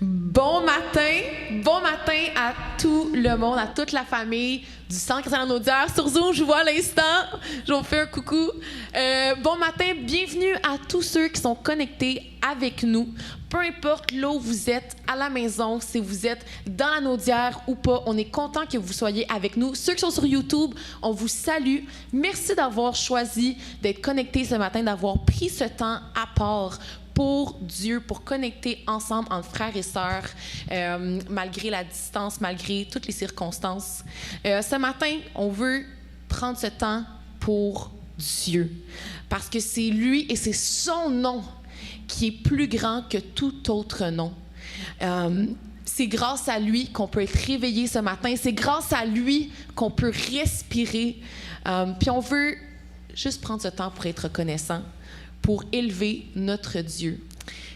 Bon matin à tout le monde, à toute la famille du Centre chrétien Lanaudière. Sur Zoom, je vous vois à l'instant. Je vous fais un coucou. Bon matin, bienvenue à tous ceux qui sont connectés avec nous. Peu importe là où vous êtes, à la maison, si vous êtes dans la Naudière ou pas, on est content que vous soyez avec nous. Ceux qui sont sur YouTube, on vous salue. Merci d'avoir choisi d'être connectés ce matin, d'avoir pris ce temps à part pour Dieu, pour connecter ensemble entre frères et sœurs, malgré la distance, malgré toutes les circonstances. Ce matin, on veut prendre ce temps pour Dieu, parce que c'est lui et c'est son nom qui est plus grand que tout autre nom. C'est grâce à lui qu'on peut être réveillé ce matin, c'est grâce à lui qu'on peut respirer. Puis on veut juste prendre ce temps pour être reconnaissant, pour élever notre Dieu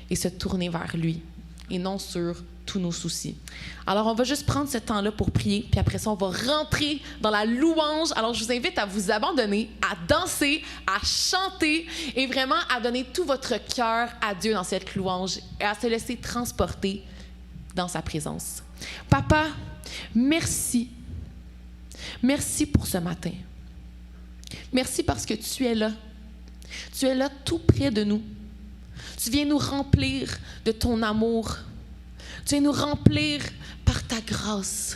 et se tourner vers lui et non sur tous nos soucis. Alors, on va juste prendre ce temps-là pour prier, puis après ça, on va rentrer dans la louange. Alors, je vous invite à vous abandonner, à danser, à chanter et vraiment à donner tout votre cœur à Dieu dans cette louange et à se laisser transporter dans sa présence. Papa, merci. Merci pour ce matin. Merci parce que tu es là. Tu es là tout près de nous. Tu viens nous remplir de ton amour. Tu viens nous remplir par ta grâce.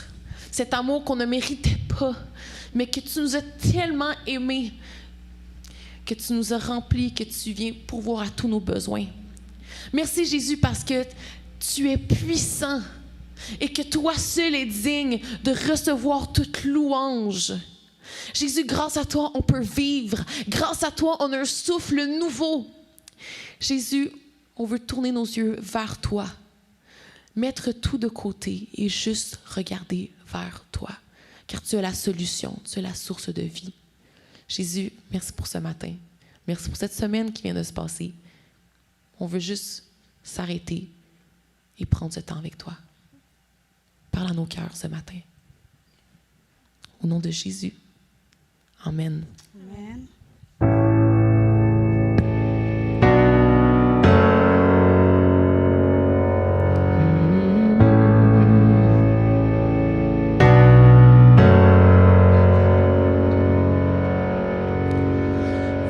Cet amour qu'on ne méritait pas, mais que tu nous as tellement aimés, que tu nous as remplis, que tu viens pourvoir à tous nos besoins. Merci Jésus parce que tu es puissant et que toi seul es digne de recevoir toute louange. Jésus, grâce à toi, on peut vivre. Grâce à toi, on a un souffle nouveau. Jésus, on veut tourner nos yeux vers toi, mettre tout de côté et juste regarder vers toi, car tu es la solution, tu es la source de vie. Jésus, merci pour ce matin. Merci pour cette semaine qui vient de se passer. On veut juste s'arrêter et prendre ce temps avec toi. Parle à nos cœurs ce matin. Au nom de Jésus. Amen. Amen.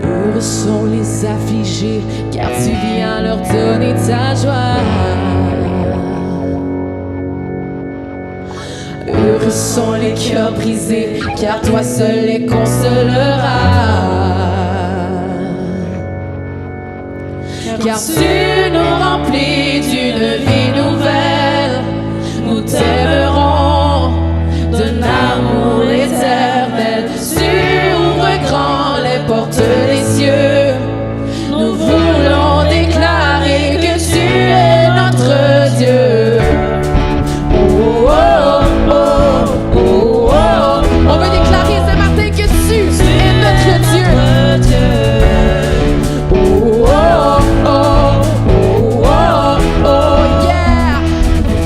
Heureux sont les affligés, car tu viens leur donner ta joie. Heureux sont les cœurs brisés, car toi seul les consolera. Car tu nous remplis d'une vie nouvelle, nous t'aimerons d'un amour éternel. Tu ouvres grand les portes des cieux, nous voulons déclarer que tu es notre Dieu. Oh, oh, oh, oh, oh. On veut déclarer ce matin que tu es notre Dieu. Oh, oh, oh, oh, oh, oh, yeah.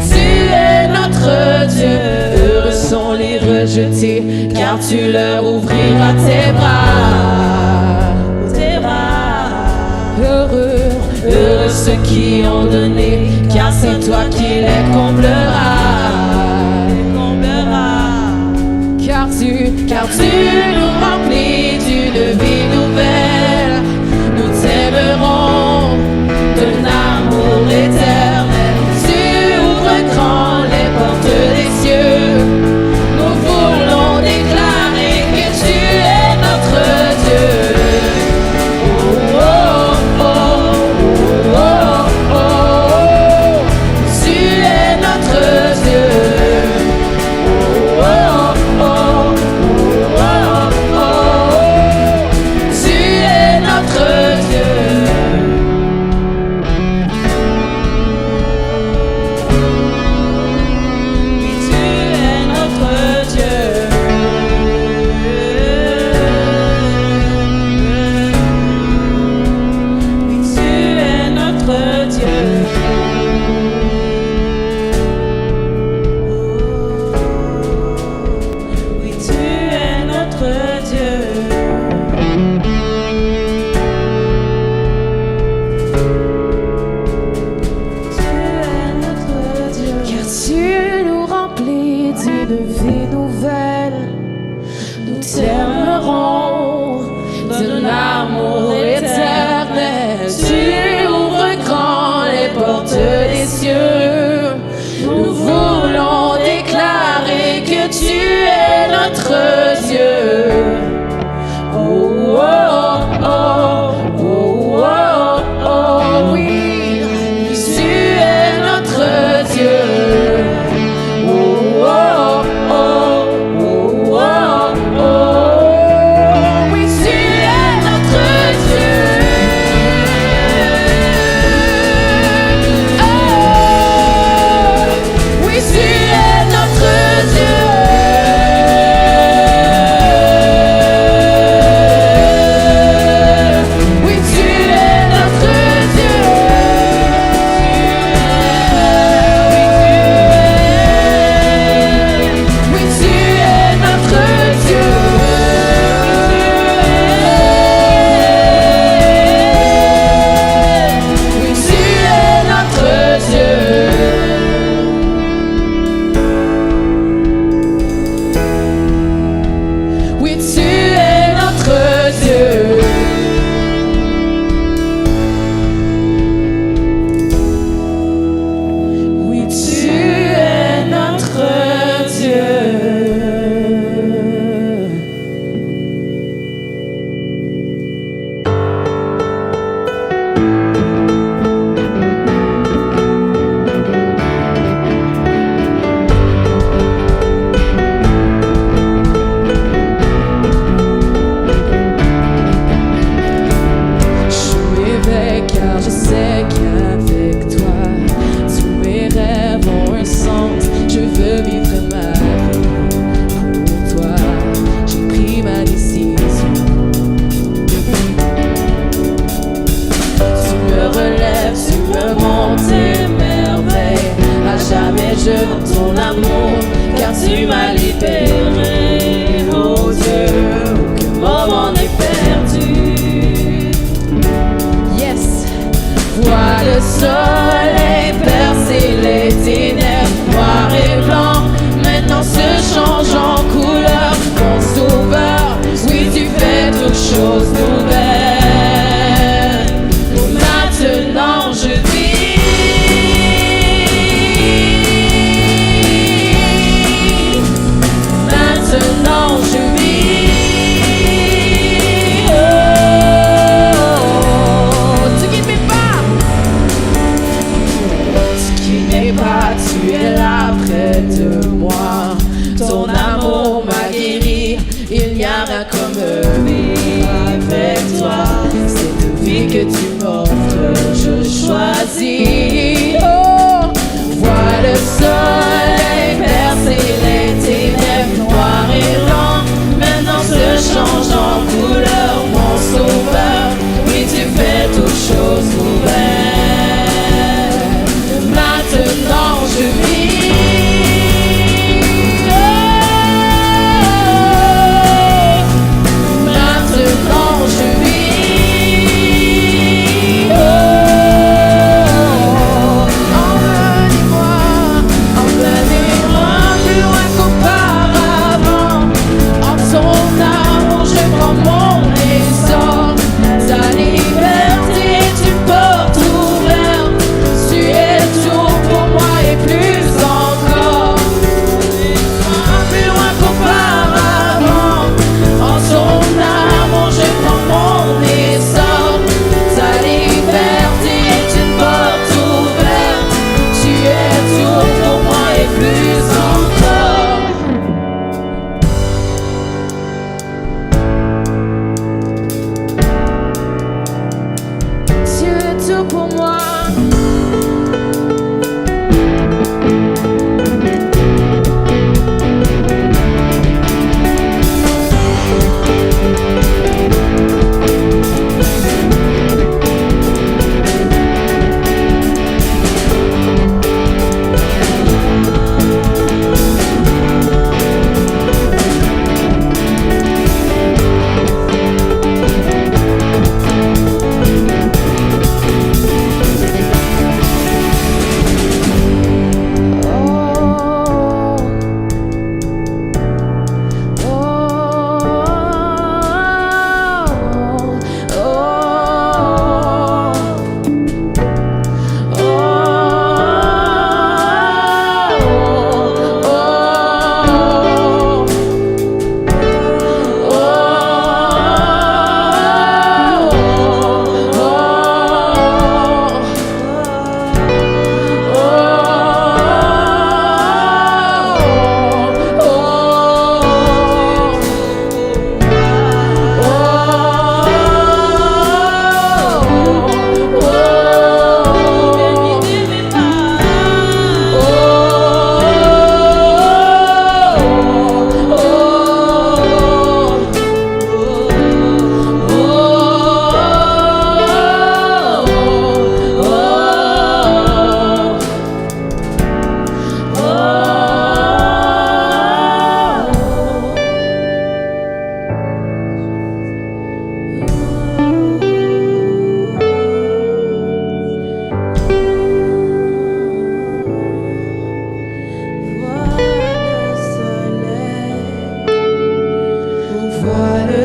Tu es notre Dieu. Heureux sont les rejetés, car tu leur ouvriras tes bras. Tes bras. Heureux ceux qui ont donné, car c'est toi qui les combleras. Car tu nous remplis d'une vie nouvelle, nous t'aimerons d'un amour éternel. Tu ouvres grand les portes des cieux, nous voulons déclarer que tu es notre Dieu. Oh, oh, oh, oh, oh, oh. Tu es notre Dieu. Oh, oh, oh, oh, oh, oh. t'aimerons d'un amour éternel. Tu ouvres grand les portes des cieux. Nous voulons déclarer que tu es notre Dieu. Oh, oh, oh, oh, oh, oh, oui, tu es notre Dieu. Oh, oh, oh, oh, oh, oh, oui, tu es notre Dieu. Oh, oui, tu es notre Dieu.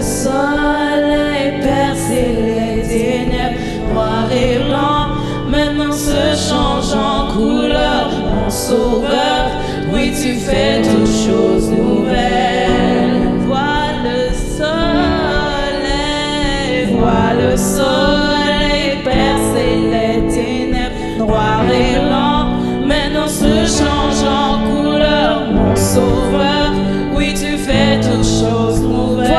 soleil percer les ténèbres, noir et blanc, maintenant se change en couleur. Mon sauveur, oui, tu fais toutes choses nouvelles. Vois le soleil percer les ténèbres, noir et blanc, maintenant se change en couleur. Mon sauveur, oui, tu fais toutes choses nouvelles.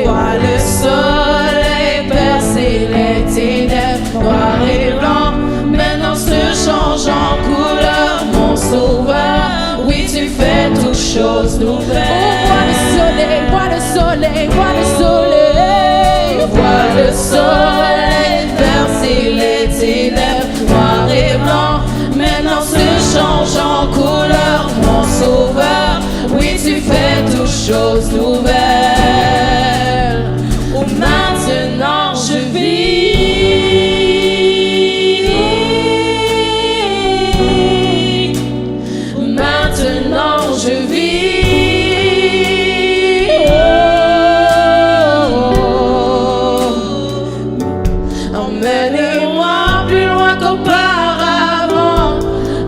Vois le soleil percer les ténèbres, noir et blanc, maintenant se change en couleur. Mon sauveur, oui, tu fais toutes choses nouvelles. Vois le soleil, vois le soleil, vois le soleil percer les ténèbres, noir et blanc, maintenant se change en couleur. Mon sauveur, oui, tu fais toutes choses nouvelles. Oh, maintenant je vis, maintenant je vis. Emmenez-moi plus loin qu'auparavant.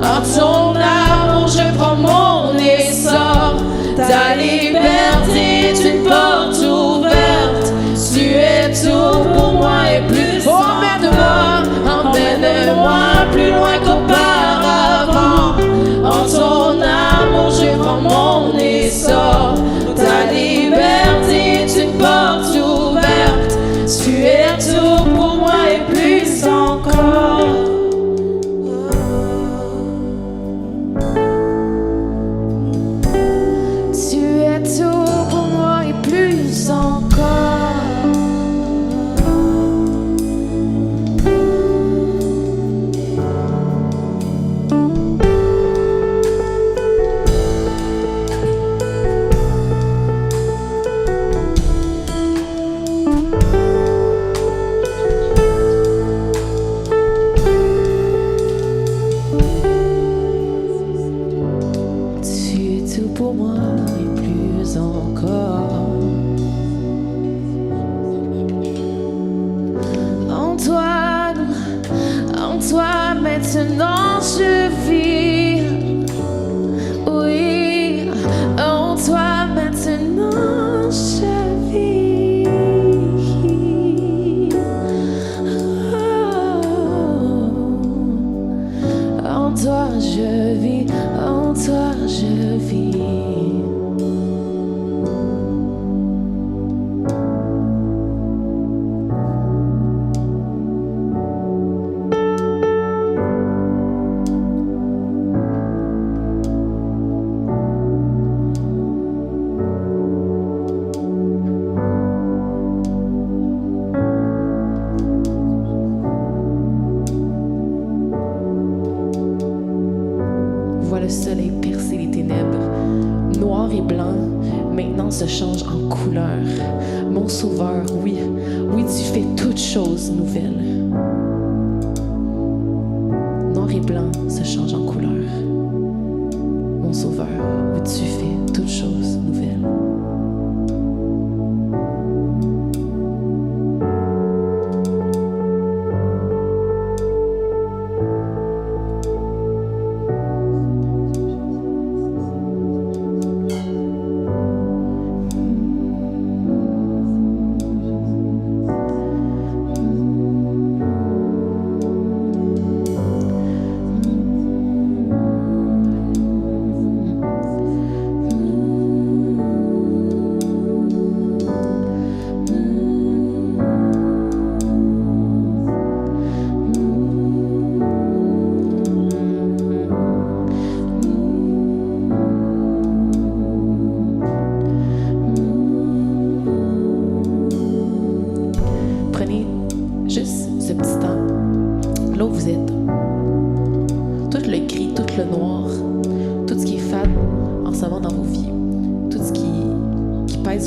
En ton amour, je prends mon essor. Ta liberté est une porte ouverte. Tu es tout pour moi et plus encore. Emmène-moi plus loin qu'auparavant. En ton amour, je prends mon essor. Ta liberté est une porte ouverte. Tu es tout pour moi et plus encore. Tu es tout pour moi et plus encore. Tu es tout pour moi et plus encore. En toi maintenant je vis. Oui, en toi maintenant je vis. Oh, en toi je vis, en toi je vis. Vois le soleil percer les ténèbres, noir et blanc, maintenant se change en couleur. Mon sauveur, oui, oui, tu fais toutes choses nouvelles. Noir et blanc se change en couleur. Mon sauveur, oui, tu fais toutes choses nouvelles.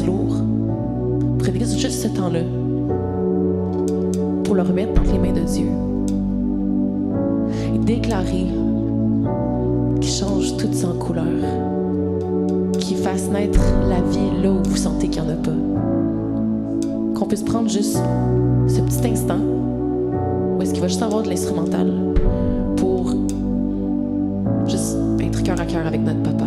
lourd. Prenez juste ce temps-là pour le remettre entre les mains de Dieu et déclarer qu'il change toutes ses couleurs. naître la vie là où vous sentez qu'il n'y en a pas. Qu'on puisse prendre juste ce petit instant où est-ce qu'il va juste avoir de l'instrumental pour juste être cœur à cœur avec notre papa.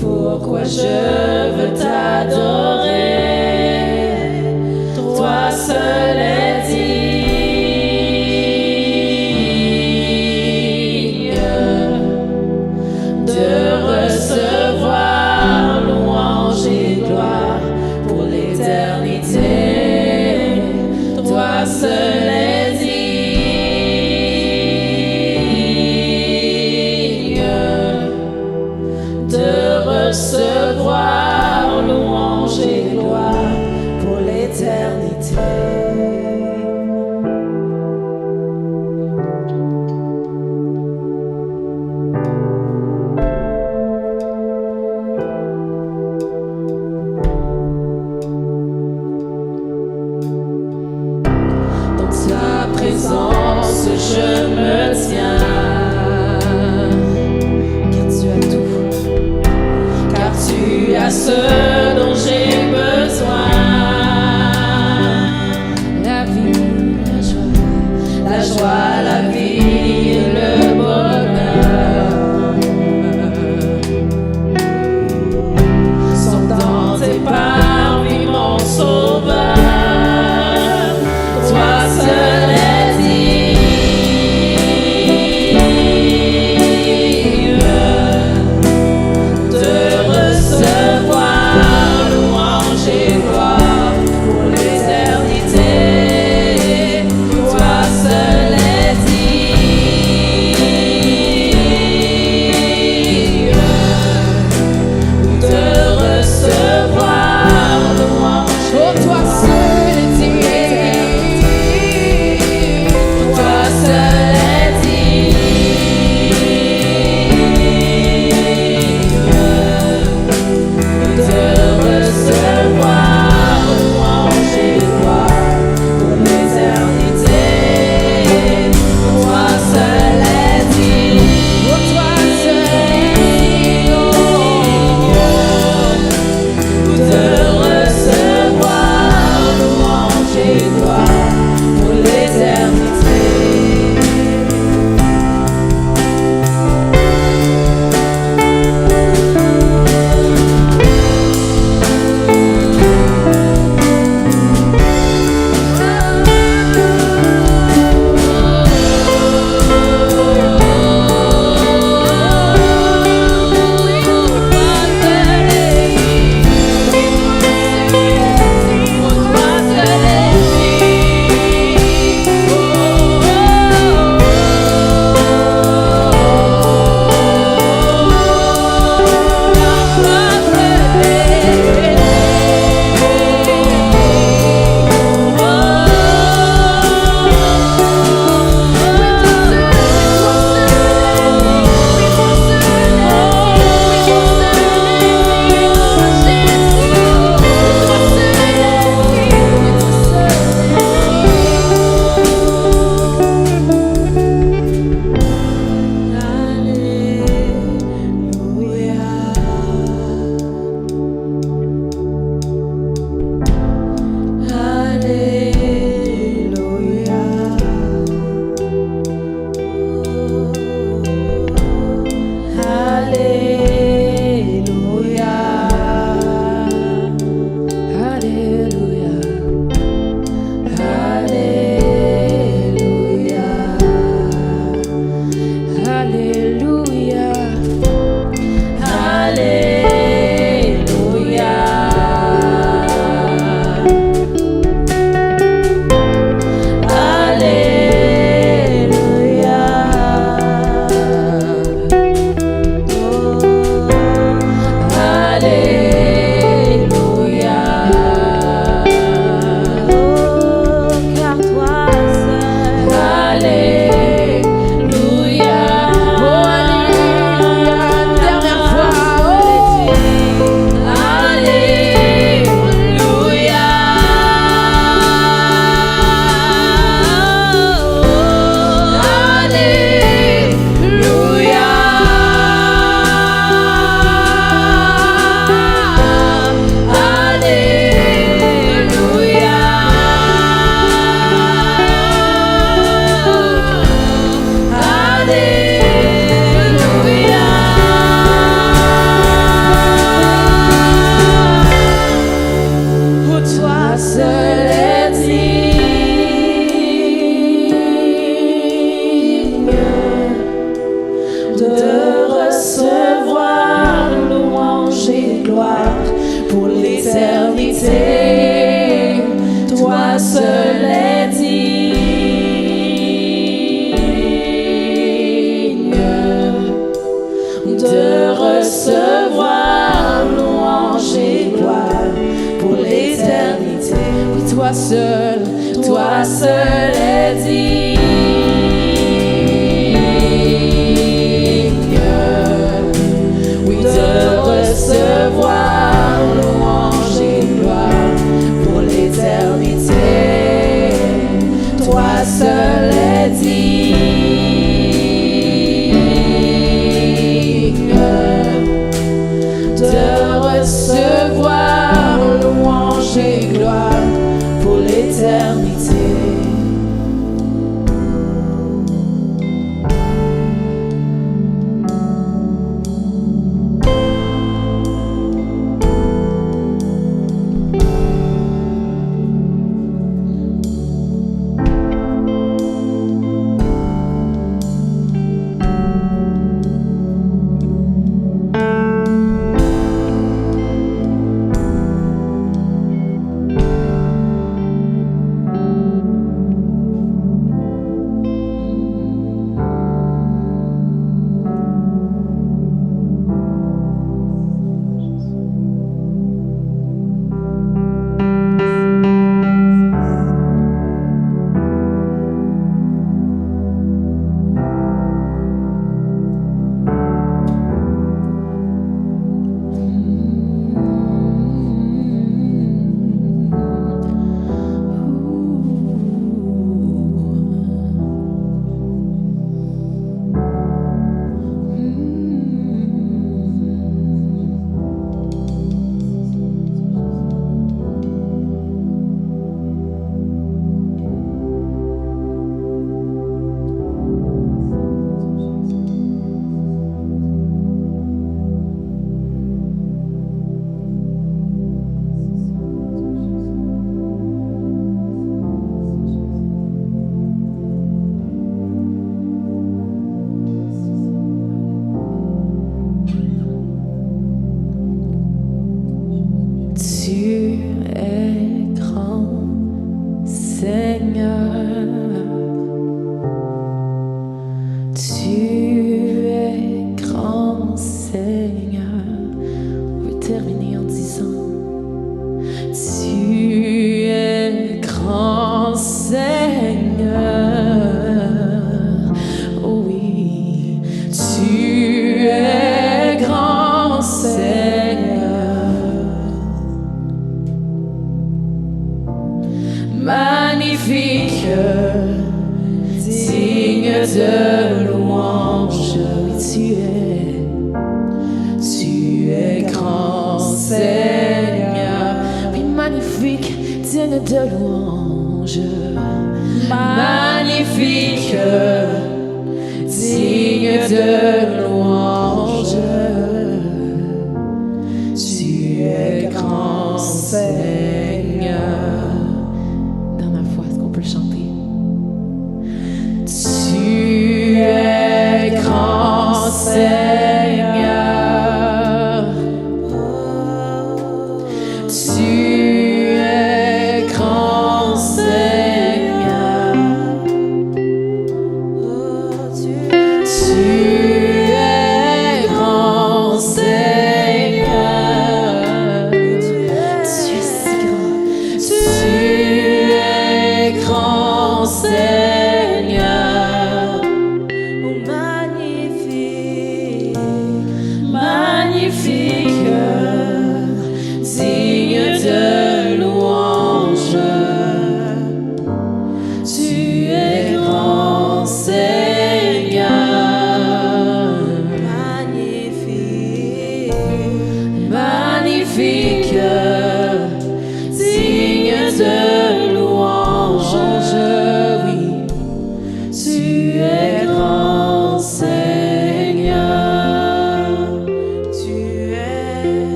Pourquoi je veux toi seul est digne. Oui, de recevoir louange et gloire pour l'éternité. Toi seul est digne de recevoir louange et gloire pour l'éternité. Tu es grand Seigneur.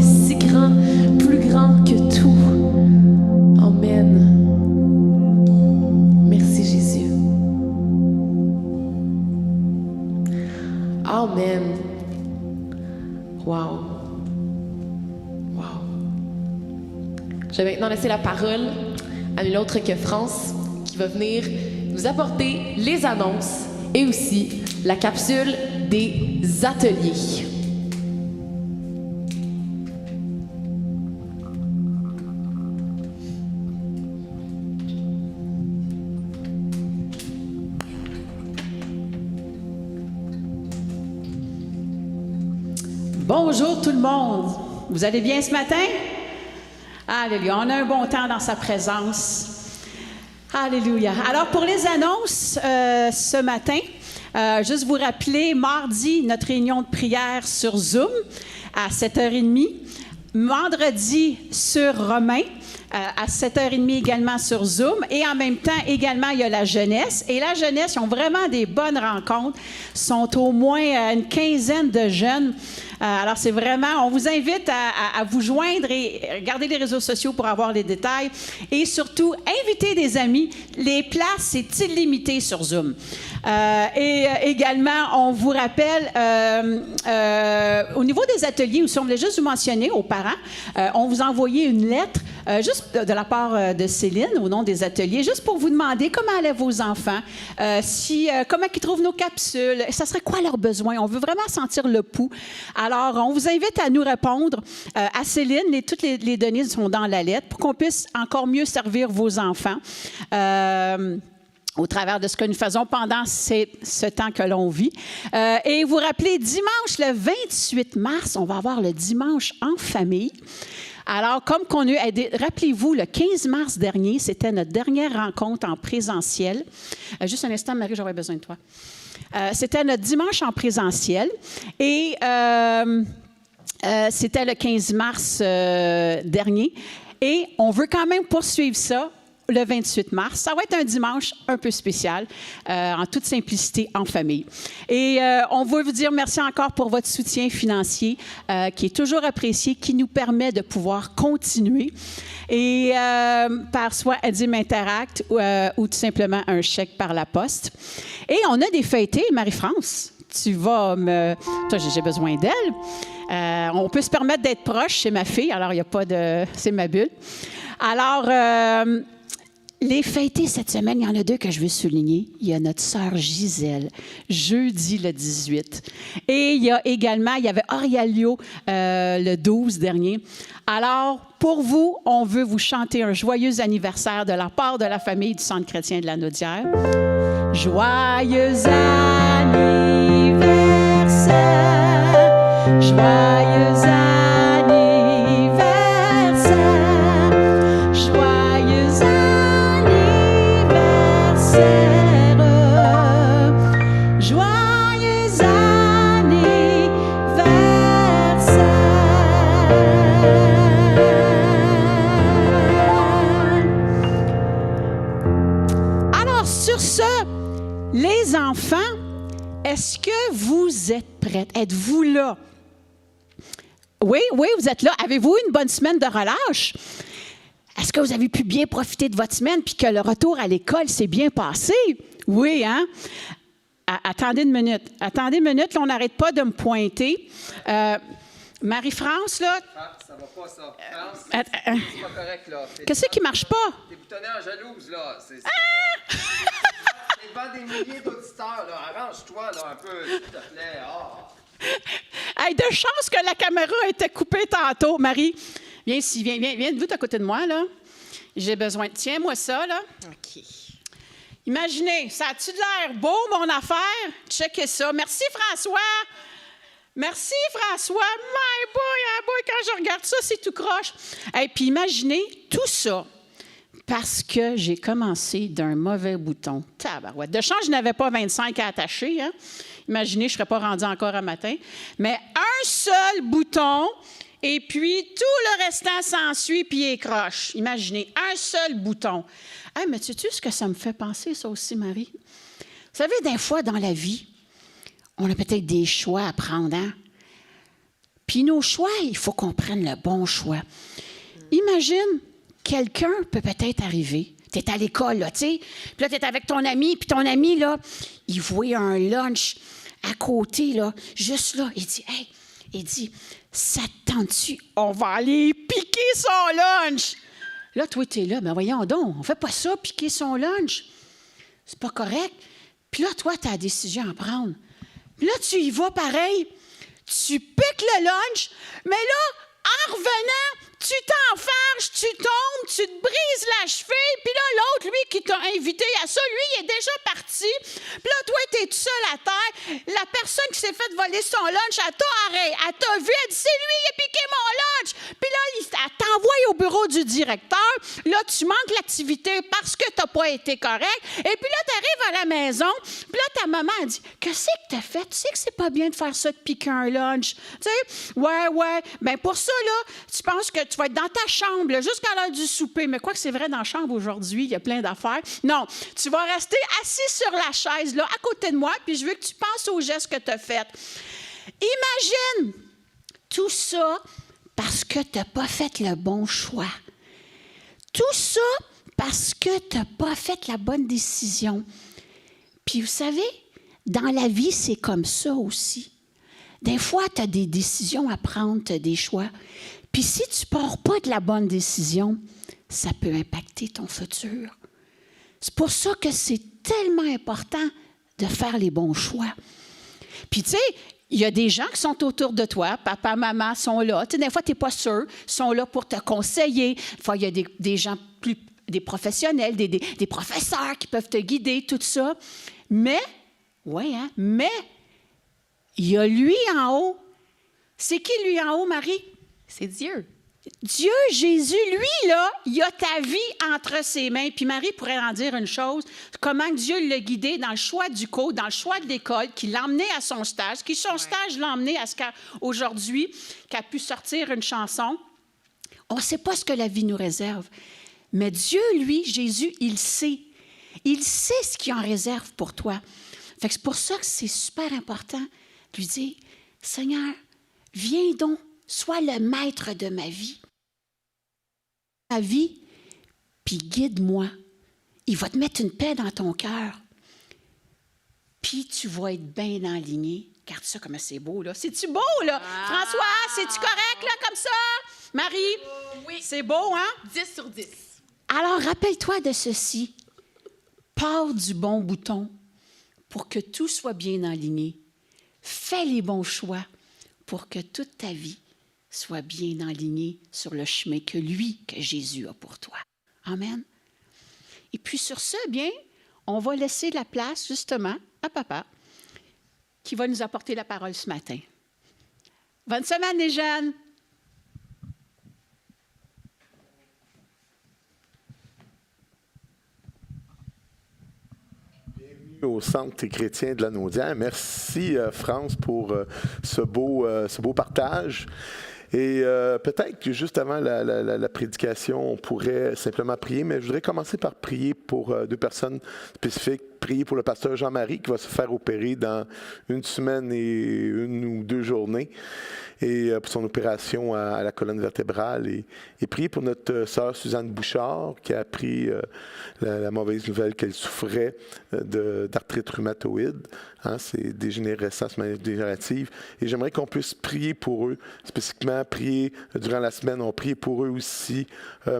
si grand, plus grand que tout. Amen. Merci Jésus. Amen. Wow. Wow. Je vais maintenant laisser la parole à nul autre que France qui va venir nous apporter les annonces et aussi la capsule des ateliers. Bonjour tout le monde. Vous allez bien ce matin? Alléluia. On a un bon temps dans sa présence. Alléluia. Alors, pour les annonces ce matin, juste vous rappeler, mardi, notre réunion de prière sur Zoom à 7h30. Vendredi, sur Romain, à 7h30 également sur Zoom. Et en même temps, également, il y a la jeunesse. Et la jeunesse, ils ont vraiment des bonnes rencontres. Ils sont au moins une quinzaine de jeunes. Alors, c'est vraiment, on vous invite à vous joindre et regarder les réseaux sociaux pour avoir les détails. Et surtout, invitez des amis. Les places, c'est illimité sur Zoom. Et également, on vous rappelle, au niveau des ateliers, on voulait juste vous mentionner aux parents, on vous a envoyé une lettre juste de la part de Céline, au nom des ateliers, juste pour vous demander comment allaient vos enfants, comment ils trouvent nos capsules, ça serait quoi leurs besoins. On veut vraiment sentir le pouls. Alors, on vous invite à nous répondre à Céline. Toutes les données sont dans la lettre pour qu'on puisse encore mieux servir vos enfants. Au travers de ce que nous faisons pendant ce temps que l'on vit. Et vous rappelez, dimanche, le 28 mars, on va avoir le dimanche en famille. Alors, comme qu'on a eu, rappelez-vous, le 15 mars dernier, c'était notre dernière rencontre en présentiel. Juste un instant, Marie, j'aurais besoin de toi. C'était notre dimanche en présentiel. Et c'était le 15 mars dernier. Et on veut quand même poursuivre ça le 28 mars. Ça va être un dimanche un peu spécial, en toute simplicité, en famille. Et on veut vous dire merci encore pour votre soutien financier qui est toujours apprécié, qui nous permet de pouvoir continuer. Et par soit Adim Interact ou tout simplement un chèque par la poste. Et on a des fêtés, Marie-France. Tu vas me... Toi, j'ai besoin d'elle. On peut se permettre d'être proche, c'est ma fille, alors il n'y a pas de... C'est ma bulle. Alors... les fêtés cette semaine, il y en a deux que je veux souligner. Il y a notre sœur Gisèle, jeudi le 18. Et il y avait Aurialio le 12 dernier. Alors, pour vous, on veut vous chanter un joyeux anniversaire de la part de la famille du Centre chrétien de la Naudière. Joyeux anniversaire, joyeux anniversaire. Les enfants, est-ce que vous êtes prêtes? Êtes-vous là? Oui, vous êtes là. Avez-vous eu une bonne semaine de relâche? Est-ce que vous avez pu bien profiter de votre semaine puis que le retour à l'école s'est bien passé? Oui, hein? Attendez une minute. Là, on n'arrête pas de me pointer. Marie-France, là... Ah, ça va pas, ça. France, c'est pas correct, là. Qu'est-ce qui marche pas? T'es boutonné en jalouse, là. C'est pas... T'es devant des milliers d'auditeurs, là. Arrange-toi, là, un peu, s'il te plaît. Oh. Hey, de chance que la caméra a été coupée tantôt. Marie, viens ici, viens vous à côté de moi, là. J'ai besoin de... Tiens-moi ça, là. OK. Imaginez, ça a-tu de l'air beau, mon affaire? Checkez ça. Merci, François. Merci, François. My boy, quand je regarde ça, c'est tout croche. Et puis imaginez tout ça parce que j'ai commencé d'un mauvais bouton. Tabarouette. De chance, je n'avais pas 25 à attacher. Hein? Imaginez, je ne serais pas rendue encore à matin. Mais un seul bouton, et puis tout le restant s'ensuit, puis il croche. Imaginez, un seul bouton. Hey, mais sais-tu ce que ça me fait penser, ça aussi, Marie? Vous savez, des fois, dans la vie, on a peut-être des choix à prendre, hein? Puis nos choix, il faut qu'on prenne le bon choix. Imagine, quelqu'un peut peut-être arriver. Tu es à l'école, là, tu sais. Puis là, tu es avec ton ami, puis ton ami, là, il voit un lunch à côté, là, juste là. Il dit, ça te tente-tu? On va aller piquer son lunch. Là, toi, tu es là, mais voyons donc, on fait pas ça, piquer son lunch. C'est pas correct. Puis là, toi, tu as la décision à prendre. Puis là, tu y vas pareil. Tu piques le lunch, mais là, en revenant, tu t'enfarges, tu tombes, tu te brises la cheville, puis là, l'autre, lui, qui t'a invité à ça, lui, il est déjà parti. Puis là, toi, t'es tout seul à terre. La personne qui s'est fait voler son lunch, elle t'a vu, elle dit, c'est lui, il a piqué mon lunch. Puis là, elle t'envoie au bureau du directeur. Là, tu manques l'activité parce que t'as pas été correct. Et puis là, t'arrives à la maison, puis là, ta maman, elle dit, qu'est-ce que t'as fait? Tu sais que c'est pas bien de faire ça, de piquer un lunch. Tu sais, ouais. Ben pour ça, là, tu penses que tu vas être dans ta chambre là, jusqu'à l'heure du souper. Mais quoi que c'est vrai dans la chambre aujourd'hui, il y a plein d'affaires. Non, tu vas rester assis sur la chaise, là, à côté de moi, puis je veux que tu penses aux gestes que tu as faits. Imagine tout ça parce que tu n'as pas fait le bon choix. Tout ça parce que tu n'as pas fait la bonne décision. Puis vous savez, dans la vie, c'est comme ça aussi. Des fois, tu as des décisions à prendre, tu as des choix. Puis si tu ne pars pas de la bonne décision, ça peut impacter ton futur. C'est pour ça que c'est tellement important de faire les bons choix. Puis tu sais, il y a des gens qui sont autour de toi, papa, maman sont là. Tu sais, des fois, tu n'es pas sûr, ils sont là pour te conseiller. Des fois, il y a des gens des professionnels, des professeurs qui peuvent te guider, tout ça. Mais, mais, il y a lui en haut. C'est qui lui en haut, Marie? C'est Dieu. Dieu, Jésus, lui, là, il a ta vie entre ses mains. Puis Marie pourrait en dire une chose, comment Dieu l'a guidé dans le choix du cours, dans le choix de l'école, qui l'a emmené à son stage, qui son stage l'a emmené à ce qu'aujourd'hui, qu'elle a pu sortir une chanson. On ne sait pas ce que la vie nous réserve. Mais Dieu, lui, Jésus, il sait. Il sait ce qu'il en réserve pour toi. Fait que c'est pour ça que c'est super important de lui dire, Seigneur, viens donc. Sois le maître de ma vie. Ma vie, puis guide-moi. Il va te mettre une paix dans ton cœur. Puis tu vas être bien enligné. Regarde ça comme c'est beau, là. C'est-tu beau, là? François, c'est-tu correct, là, comme ça? Marie? Oui. C'est beau, hein? 10 sur 10. Alors, rappelle-toi de ceci. Pars du bon bouton pour que tout soit bien aligné. Fais les bons choix pour que toute ta vie soit bien alignée sur le chemin que Jésus a pour toi. Amen. Et puis sur ce, bien, on va laisser la place justement à papa qui va nous apporter la parole ce matin. Bonne semaine les jeunes! Au Centre chrétien de la Naudière. Merci, France, pour ce beau partage. Et peut-être que juste avant la prédication, on pourrait simplement prier, mais je voudrais commencer par prier pour deux personnes spécifiques. Prier pour le pasteur Jean-Marie qui va se faire opérer dans une semaine et 1 ou 2 journées, et pour son opération à la colonne vertébrale. Et prier pour notre sœur Suzanne Bouchard qui a appris la mauvaise nouvelle qu'elle souffrait d'arthrite rhumatoïde. Hein, c'est dégénérescence dégénérative. Et j'aimerais qu'on puisse prier pour eux, spécifiquement prier durant la semaine. On prie pour eux aussi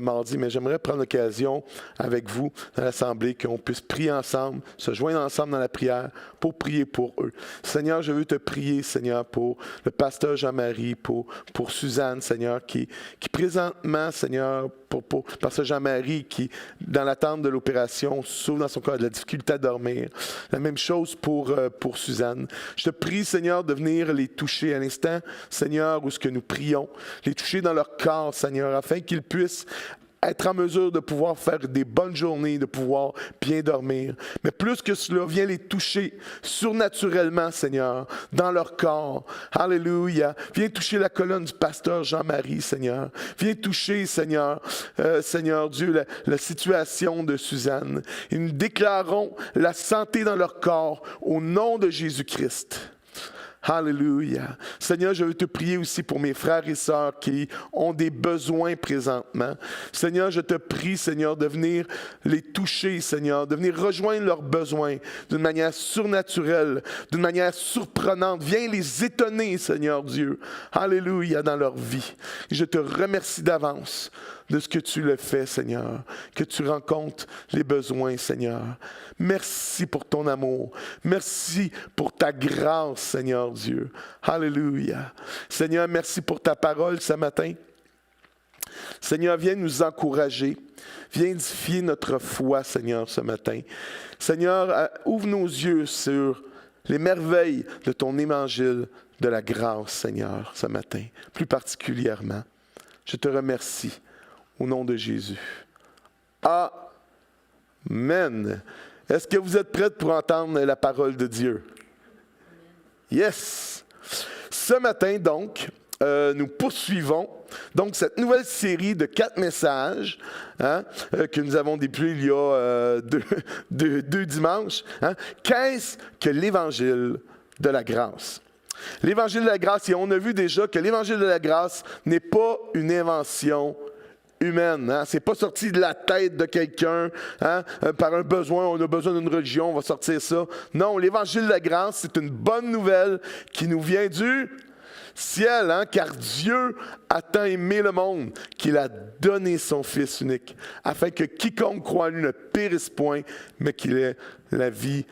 mardi, mais j'aimerais prendre l'occasion avec vous dans l'Assemblée qu'on puisse prier ensemble, se joindre ensemble dans la prière pour prier pour eux. Seigneur, je veux te prier, Seigneur, pour le pasteur Jean-Marie, pour Suzanne, Seigneur, qui présentement, Seigneur, pour pasteur Jean-Marie, qui, dans l'attente de l'opération, souffre dans son corps de la difficulté à dormir. La même chose pour Suzanne. Je te prie, Seigneur, de venir les toucher à l'instant, Seigneur, où ce que nous prions, les toucher dans leur corps, Seigneur, afin qu'ils puissent être en mesure de pouvoir faire des bonnes journées, de pouvoir bien dormir. Mais plus que cela, viens les toucher surnaturellement, Seigneur, dans leur corps. Alléluia. Viens toucher la colonne du pasteur Jean-Marie, Seigneur. Viens toucher, Seigneur, Seigneur Dieu, la situation de Suzanne. Et nous déclarons la santé dans leur corps au nom de Jésus-Christ. Alléluia. Seigneur, je veux te prier aussi pour mes frères et sœurs qui ont des besoins présentement. Seigneur, je te prie, Seigneur, de venir les toucher, Seigneur, de venir rejoindre leurs besoins d'une manière surnaturelle, d'une manière surprenante. Viens les étonner, Seigneur Dieu. Alléluia, dans leur vie. Je te remercie d'avance de ce que tu le fais, Seigneur, que tu rencontres les besoins, Seigneur. Merci pour ton amour. Merci pour ta grâce, Seigneur Dieu. Alléluia. Seigneur, merci pour ta parole ce matin. Seigneur, viens nous encourager. Viens édifier notre foi, Seigneur, ce matin. Seigneur, ouvre nos yeux sur les merveilles de ton évangile de la grâce, Seigneur, ce matin, plus particulièrement. Je te remercie. Au nom de Jésus. Amen. Est-ce que vous êtes prêts pour entendre la parole de Dieu? Yes! Ce matin, donc, nous poursuivons cette nouvelle série de 4 messages que nous avons déployés il y a deux dimanches. Qu'est-ce que l'Évangile de la grâce? L'Évangile de la grâce, et on a vu déjà que l'Évangile de la grâce n'est pas une invention humaine. C'est pas sorti de la tête de quelqu'un par un besoin, on a besoin d'une religion, on va sortir ça. Non, l'Évangile de la grâce, c'est une bonne nouvelle qui nous vient du ciel, car Dieu a tant aimé le monde qu'il a donné son Fils unique, afin que quiconque croit en lui ne périsse point, mais qu'il ait la vie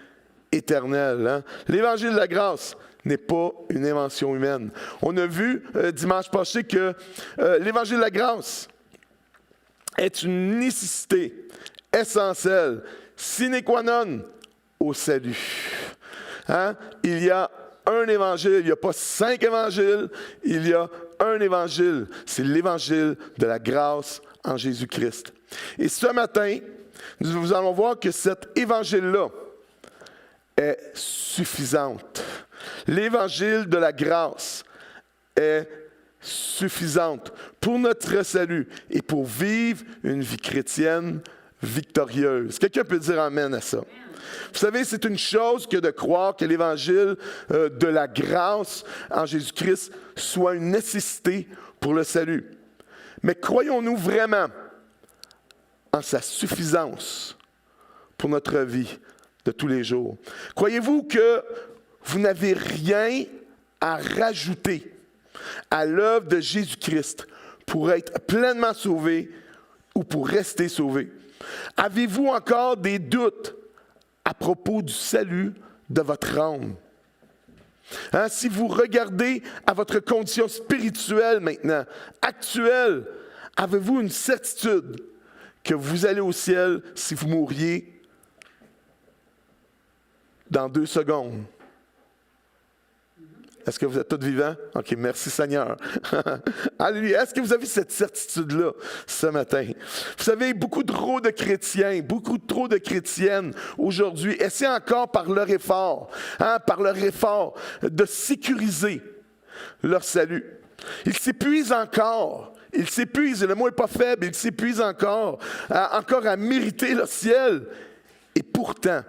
éternelle. L'Évangile de la grâce n'est pas une invention humaine. On a vu dimanche passé que l'Évangile de la grâce est une nécessité essentielle, sine qua non, au salut. Il y a un évangile, il n'y a pas 5 évangiles, il y a un évangile. C'est l'évangile de la grâce en Jésus-Christ. Et ce matin, nous allons voir que cet évangile-là est suffisante. L'évangile de la grâce est suffisante pour notre salut et pour vivre une vie chrétienne victorieuse. Quelqu'un peut dire amen à ça? Vous savez, c'est une chose que de croire que l'évangile de la grâce en Jésus-Christ soit une nécessité pour le salut. Mais croyons-nous vraiment en sa suffisance pour notre vie de tous les jours? Croyez-vous que vous n'avez rien à rajouter à l'œuvre de Jésus-Christ pour être pleinement sauvé ou pour rester sauvé? Avez-vous encore des doutes à propos du salut de votre âme? Si vous regardez à votre condition spirituelle maintenant, actuelle, avez-vous une certitude que vous allez au ciel si vous mouriez dans 2 secondes? Est-ce que vous êtes tous vivants? OK, merci Seigneur. Alléluia. Est-ce que vous avez cette certitude-là ce matin? Vous savez, beaucoup trop de chrétiens, beaucoup trop de chrétiennes aujourd'hui essaient encore par leur effort de sécuriser leur salut. Ils s'épuisent encore. Ils s'épuisent, le mot n'est pas faible, ils s'épuisent encore à mériter le ciel. Et pourtant,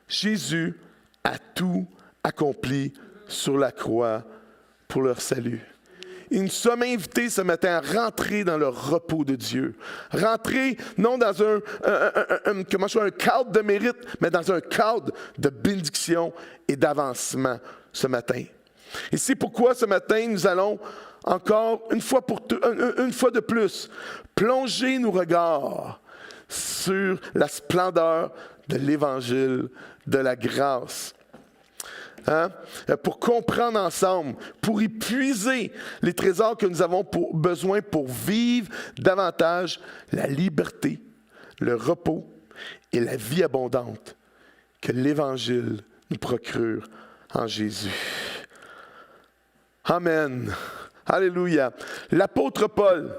Jésus a tout accompli sur la croix pour leur salut. Et nous sommes invités ce matin à rentrer dans le repos de Dieu. Rentrer non dans un cadre de mérite, mais dans un cadre de bénédiction et d'avancement ce matin. Et c'est pourquoi ce matin, nous allons encore, une fois de plus, plonger nos regards sur la splendeur de l'Évangile de la grâce. Pour comprendre ensemble, pour y puiser les trésors que nous avons besoin pour vivre davantage la liberté, le repos et la vie abondante que l'Évangile nous procure en Jésus. Amen. Alléluia. L'apôtre Paul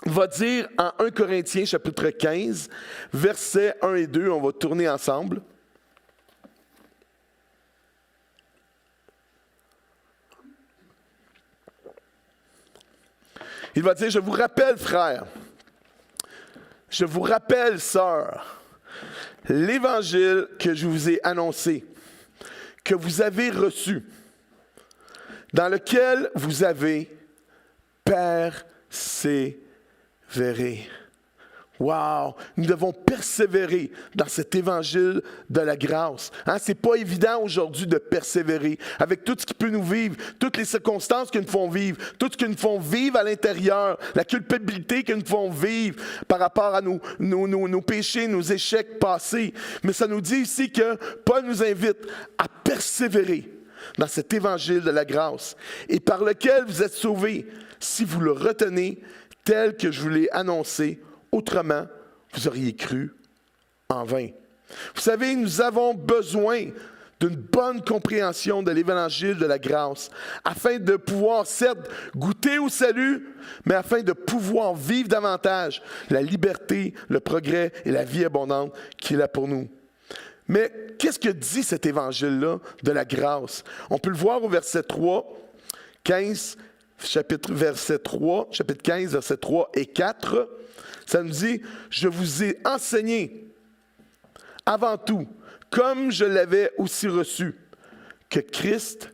va dire en 1 Corinthiens chapitre 15, versets 1 et 2, on va tourner ensemble. Il va dire, je vous rappelle, frères, je vous rappelle, sœurs, l'évangile que je vous ai annoncé, que vous avez reçu, dans lequel vous avez persévéré. Wow! Nous devons persévérer dans cet évangile de la grâce. Hein? Ce n'est pas évident aujourd'hui de persévérer avec tout ce qui peut nous vivre, toutes les circonstances que nous font vivre, tout ce que nous font vivre à l'intérieur, la culpabilité que nous font vivre par rapport à nos péchés, nos échecs passés. Mais ça nous dit ici que Paul nous invite à persévérer dans cet évangile de la grâce et par lequel vous êtes sauvés si vous le retenez tel que je vous l'ai annoncé. Autrement, vous auriez cru en vain. Vous savez, nous avons besoin d'une bonne compréhension de l'évangile de la grâce, afin de pouvoir, certes, goûter au salut, mais afin de pouvoir vivre davantage la liberté, le progrès et la vie abondante qu'il a pour nous. Mais qu'est-ce que dit cet évangile-là de la grâce? On peut le voir au verset 3, 15, chapitre 15, versets 3 et 4. Ça nous dit, « Je vous ai enseigné avant tout, comme je l'avais aussi reçu, que Christ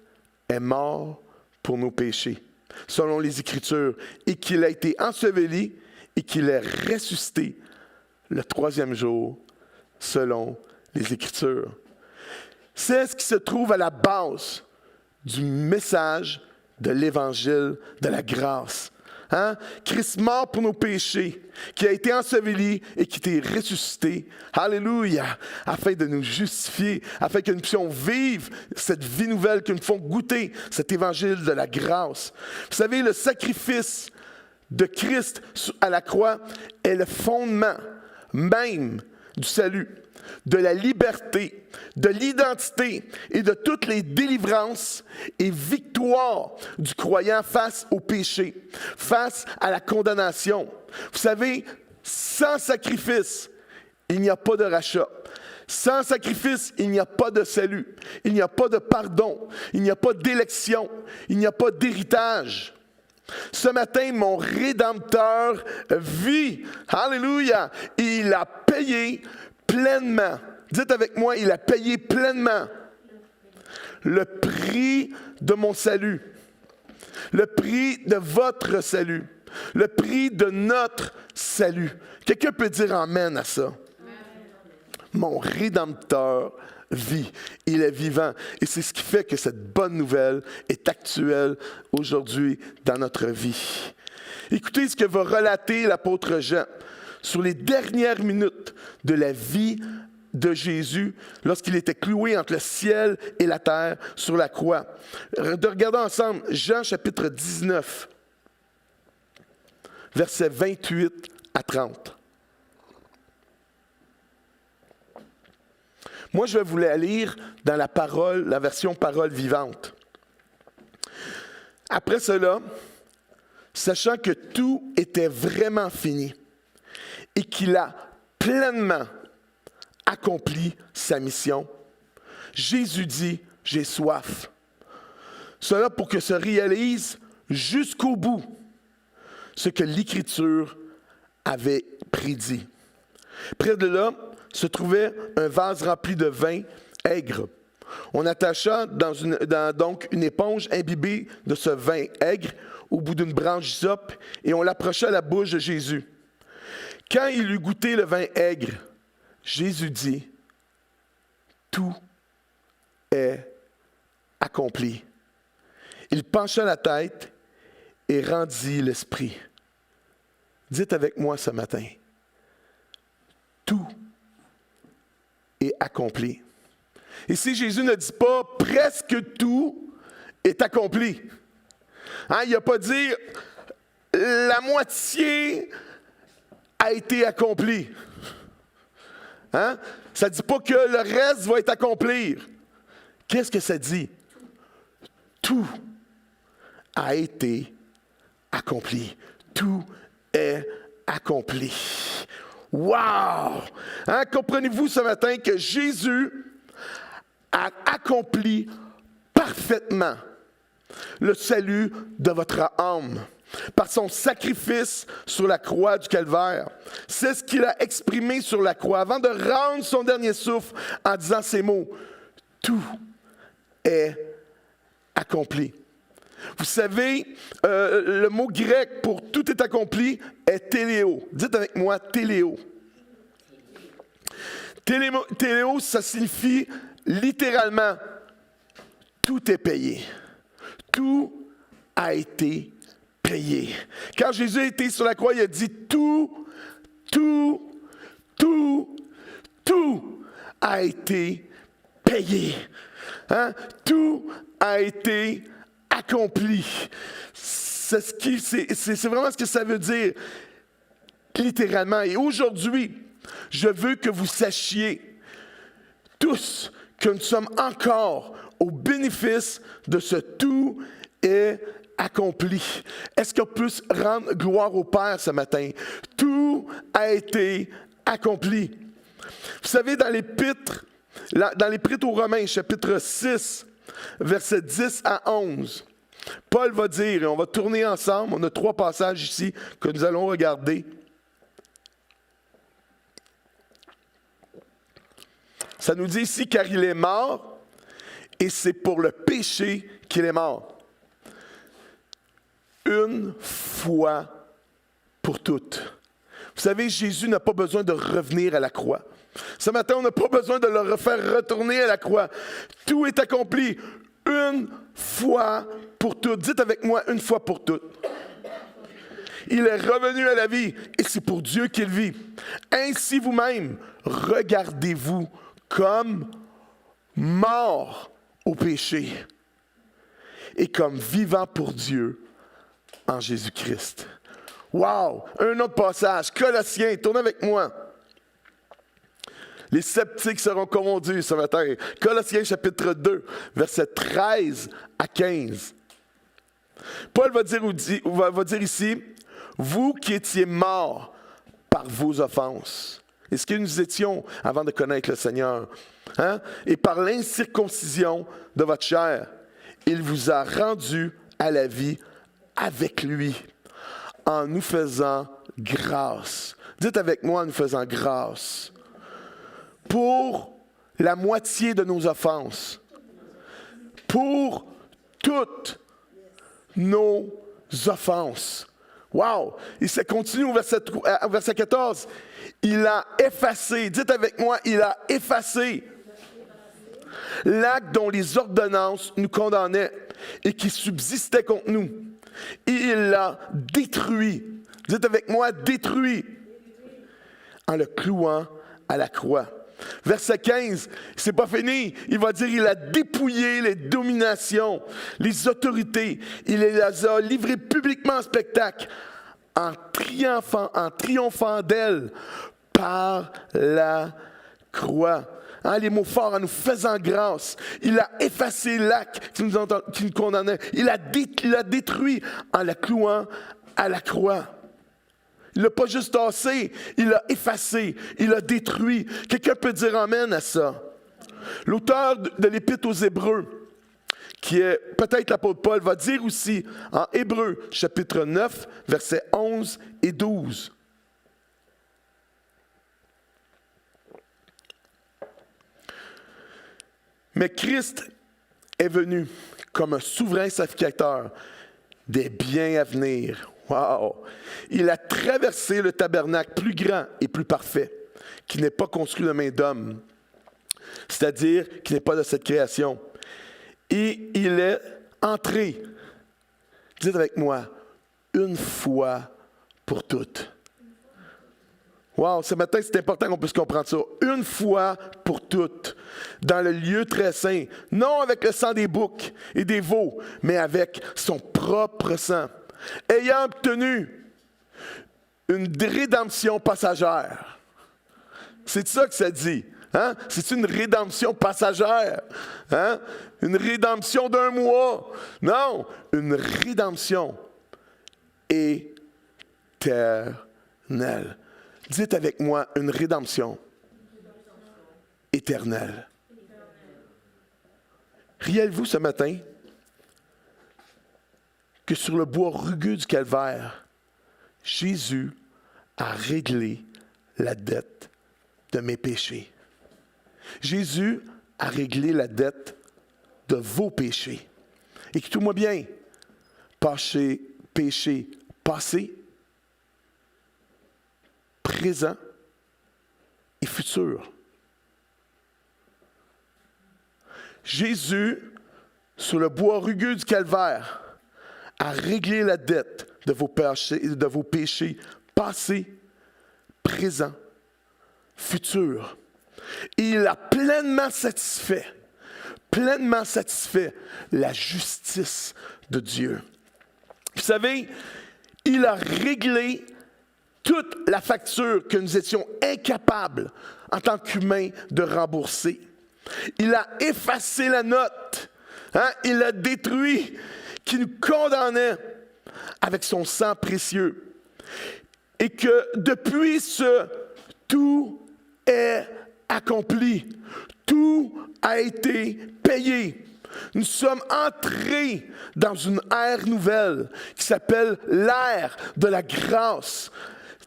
est mort pour nos péchés, selon les Écritures, et qu'il a été enseveli et qu'il est ressuscité le troisième jour, selon les Écritures. » C'est ce qui se trouve à la base du message de l'Évangile de la grâce. Hein? Christ mort pour nos péchés, qui a été enseveli et qui a été ressuscité, alléluia, afin de nous justifier, afin que nous puissions vivre cette vie nouvelle, que nous puissions goûter cet évangile de la grâce. Vous savez, le sacrifice de Christ à la croix est le fondement même du salut, de la liberté, de l'identité et de toutes les délivrances et victoires du croyant face au péché, face à la condamnation. Vous savez, sans sacrifice, il n'y a pas de rachat. Sans sacrifice, il n'y a pas de salut. Il n'y a pas de pardon. Il n'y a pas d'élection. Il n'y a pas d'héritage. Ce matin, mon Rédempteur vit. Alléluia. Il a payé pleinement. Dites avec moi, il a payé pleinement le prix de mon salut, le prix de votre salut, le prix de notre salut. Quelqu'un peut dire amen à ça? Amen. Mon Rédempteur vit. Il est vivant. Et c'est ce qui fait que cette bonne nouvelle est actuelle aujourd'hui dans notre vie. Écoutez ce que va relater l'apôtre Jean sur les dernières minutes de la vie de Jésus lorsqu'il était cloué entre le ciel et la terre sur la croix. Regardons ensemble Jean chapitre 19, versets 28 à 30. Moi, je vais vous la lire dans la version parole vivante. Après cela, sachant que tout était vraiment fini et qu'il a pleinement accompli sa mission, Jésus dit, « J'ai soif. » Cela pour que se réalise jusqu'au bout ce que l'Écriture avait prédit. Près de là se trouvait un vase rempli de vin aigre. On attacha donc une éponge imbibée de ce vin aigre au bout d'une branche d'hysope et on l'approcha à la bouche de Jésus. Quand il eut goûté le vin aigre, Jésus dit, « Tout est accompli. » Il pencha la tête et rendit l'esprit. Dites avec moi ce matin, « Tout est accompli. » Ici, Jésus ne dit pas « presque tout est accompli ». Hein, il n'a pas dit « la moitié a été accomplie ». Hein? Ça ne dit pas que le reste va être accompli. Qu'est-ce que ça dit? Tout a été accompli. Tout est accompli. Wow! Hein? Comprenez-vous ce matin que Jésus a accompli parfaitement le salut de votre âme par son sacrifice sur la croix du Calvaire. C'est ce qu'il a exprimé sur la croix avant de rendre son dernier souffle en disant ces mots. Tout est accompli. Vous savez, le mot grec pour tout est accompli est téléo. Dites avec moi, téléo. Téléo, ça signifie littéralement, tout est payé. Tout a été payé. Quand Jésus était sur la croix, il a dit tout a été payé. Hein? Tout a été accompli. C'est vraiment ce que ça veut dire, littéralement. Et aujourd'hui, je veux que vous sachiez tous que nous sommes encore au bénéfice de ce tout est accompli. Est-ce qu'on peut rendre gloire au Père ce matin? Tout a été accompli. Vous savez, dans l'Épître aux Romains, chapitre 6, versets 10 à 11, Paul va dire, et on va tourner ensemble, on a 3 passages ici que nous allons regarder. Ça nous dit ici, car il est mort, et c'est pour le péché qu'il est mort. Une fois pour toutes. Vous savez, Jésus n'a pas besoin de revenir à la croix. Ce matin, on n'a pas besoin de le refaire retourner à la croix. Tout est accompli une fois pour toutes. Dites avec moi, une fois pour toutes. Il est revenu à la vie et c'est pour Dieu qu'il vit. Ainsi vous-même, regardez-vous comme mort au péché et comme vivant pour Dieu en Jésus-Christ. Wow! Un autre passage, Colossiens, tournez avec moi. Les sceptiques seront confondus ce matin. Colossiens chapitre 2, versets 13 à 15. Paul va dire ici, vous qui étiez morts par vos offenses. Et ce que nous étions avant de connaître le Seigneur. Hein? Et par l'incirconcision de votre chair, il vous a rendus à la vie avec lui, en nous faisant grâce. Dites avec moi, en nous faisant grâce. Pour la moitié de nos offenses. Pour toutes nos offenses. Wow! Et ça continue au verset 14. Il a effacé, dites avec moi, il a effacé l'acte dont les ordonnances nous condamnaient et qui subsistait contre nous. Et il l'a détruit. Dites avec moi, détruit. En le clouant à la croix. Verset 15, c'est pas fini. Il va dire, il a dépouillé les dominations, les autorités. Il les a livrées publiquement en spectacle, en triomphant d'elles par la croix. Hein, les mots forts, en nous faisant grâce. Il a effacé l'acte qui nous condamnait. Il l'a détruit en la clouant à la croix. Il ne l'a pas juste tassé, il l'a effacé, il l'a détruit. Quelqu'un peut dire amen à ça? L'auteur de l'Épître aux Hébreux, qui est peut-être l'apôtre Paul, va dire aussi en Hébreux, chapitre 9, versets 11 et 12. Mais Christ est venu comme un souverain sacrificateur des biens à venir. Wow! Il a traversé le tabernacle plus grand et plus parfait, qui n'est pas construit de main d'homme, c'est-à-dire qui n'est pas de cette création. Et il est entré, dites avec moi, une fois pour toutes. Wow, ce matin, c'est important qu'on puisse comprendre ça. Une fois pour toutes, dans le lieu très saint, non avec le sang des boucs et des veaux, mais avec son propre sang, ayant obtenu une rédemption passagère. C'est ça que ça dit. Hein? C'est une rédemption passagère. Hein? Une rédemption d'un mois. Non, une rédemption éternelle. Dites avec moi, une rédemption éternelle. Réalisez-vous ce matin que sur le bois rugueux du calvaire, Jésus a réglé la dette de mes péchés. Jésus a réglé la dette de vos péchés. Écoutez-moi bien. Péché passé, présent et futur. Jésus, sur le bois rugueux du calvaire, a réglé la dette de vos péchés passés, présents, futurs. Et il a pleinement satisfait la justice de Dieu. Vous savez, il a réglé toute la facture que nous étions incapables, en tant qu'humains, de rembourser. Il a effacé la note. Il a détruit qui nous condamnait avec son sang précieux. Et que depuis tout est accompli. Tout a été payé. Nous sommes entrés dans une ère nouvelle qui s'appelle l'ère de la grâce.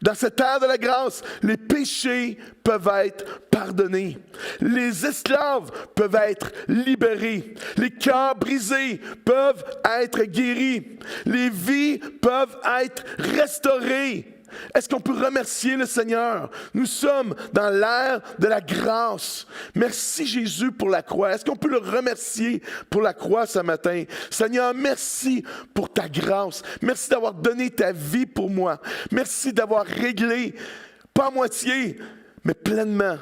Dans cette ère de la grâce, les péchés peuvent être pardonnés. Les esclaves peuvent être libérés. Les cœurs brisés peuvent être guéris. Les vies peuvent être restaurées. Est-ce qu'on peut remercier le Seigneur? Nous sommes dans l'ère de la grâce. Merci Jésus pour la croix. Est-ce qu'on peut le remercier pour la croix ce matin? Seigneur, merci pour ta grâce. Merci d'avoir donné ta vie pour moi. Merci d'avoir réglé, pas à moitié, mais pleinement,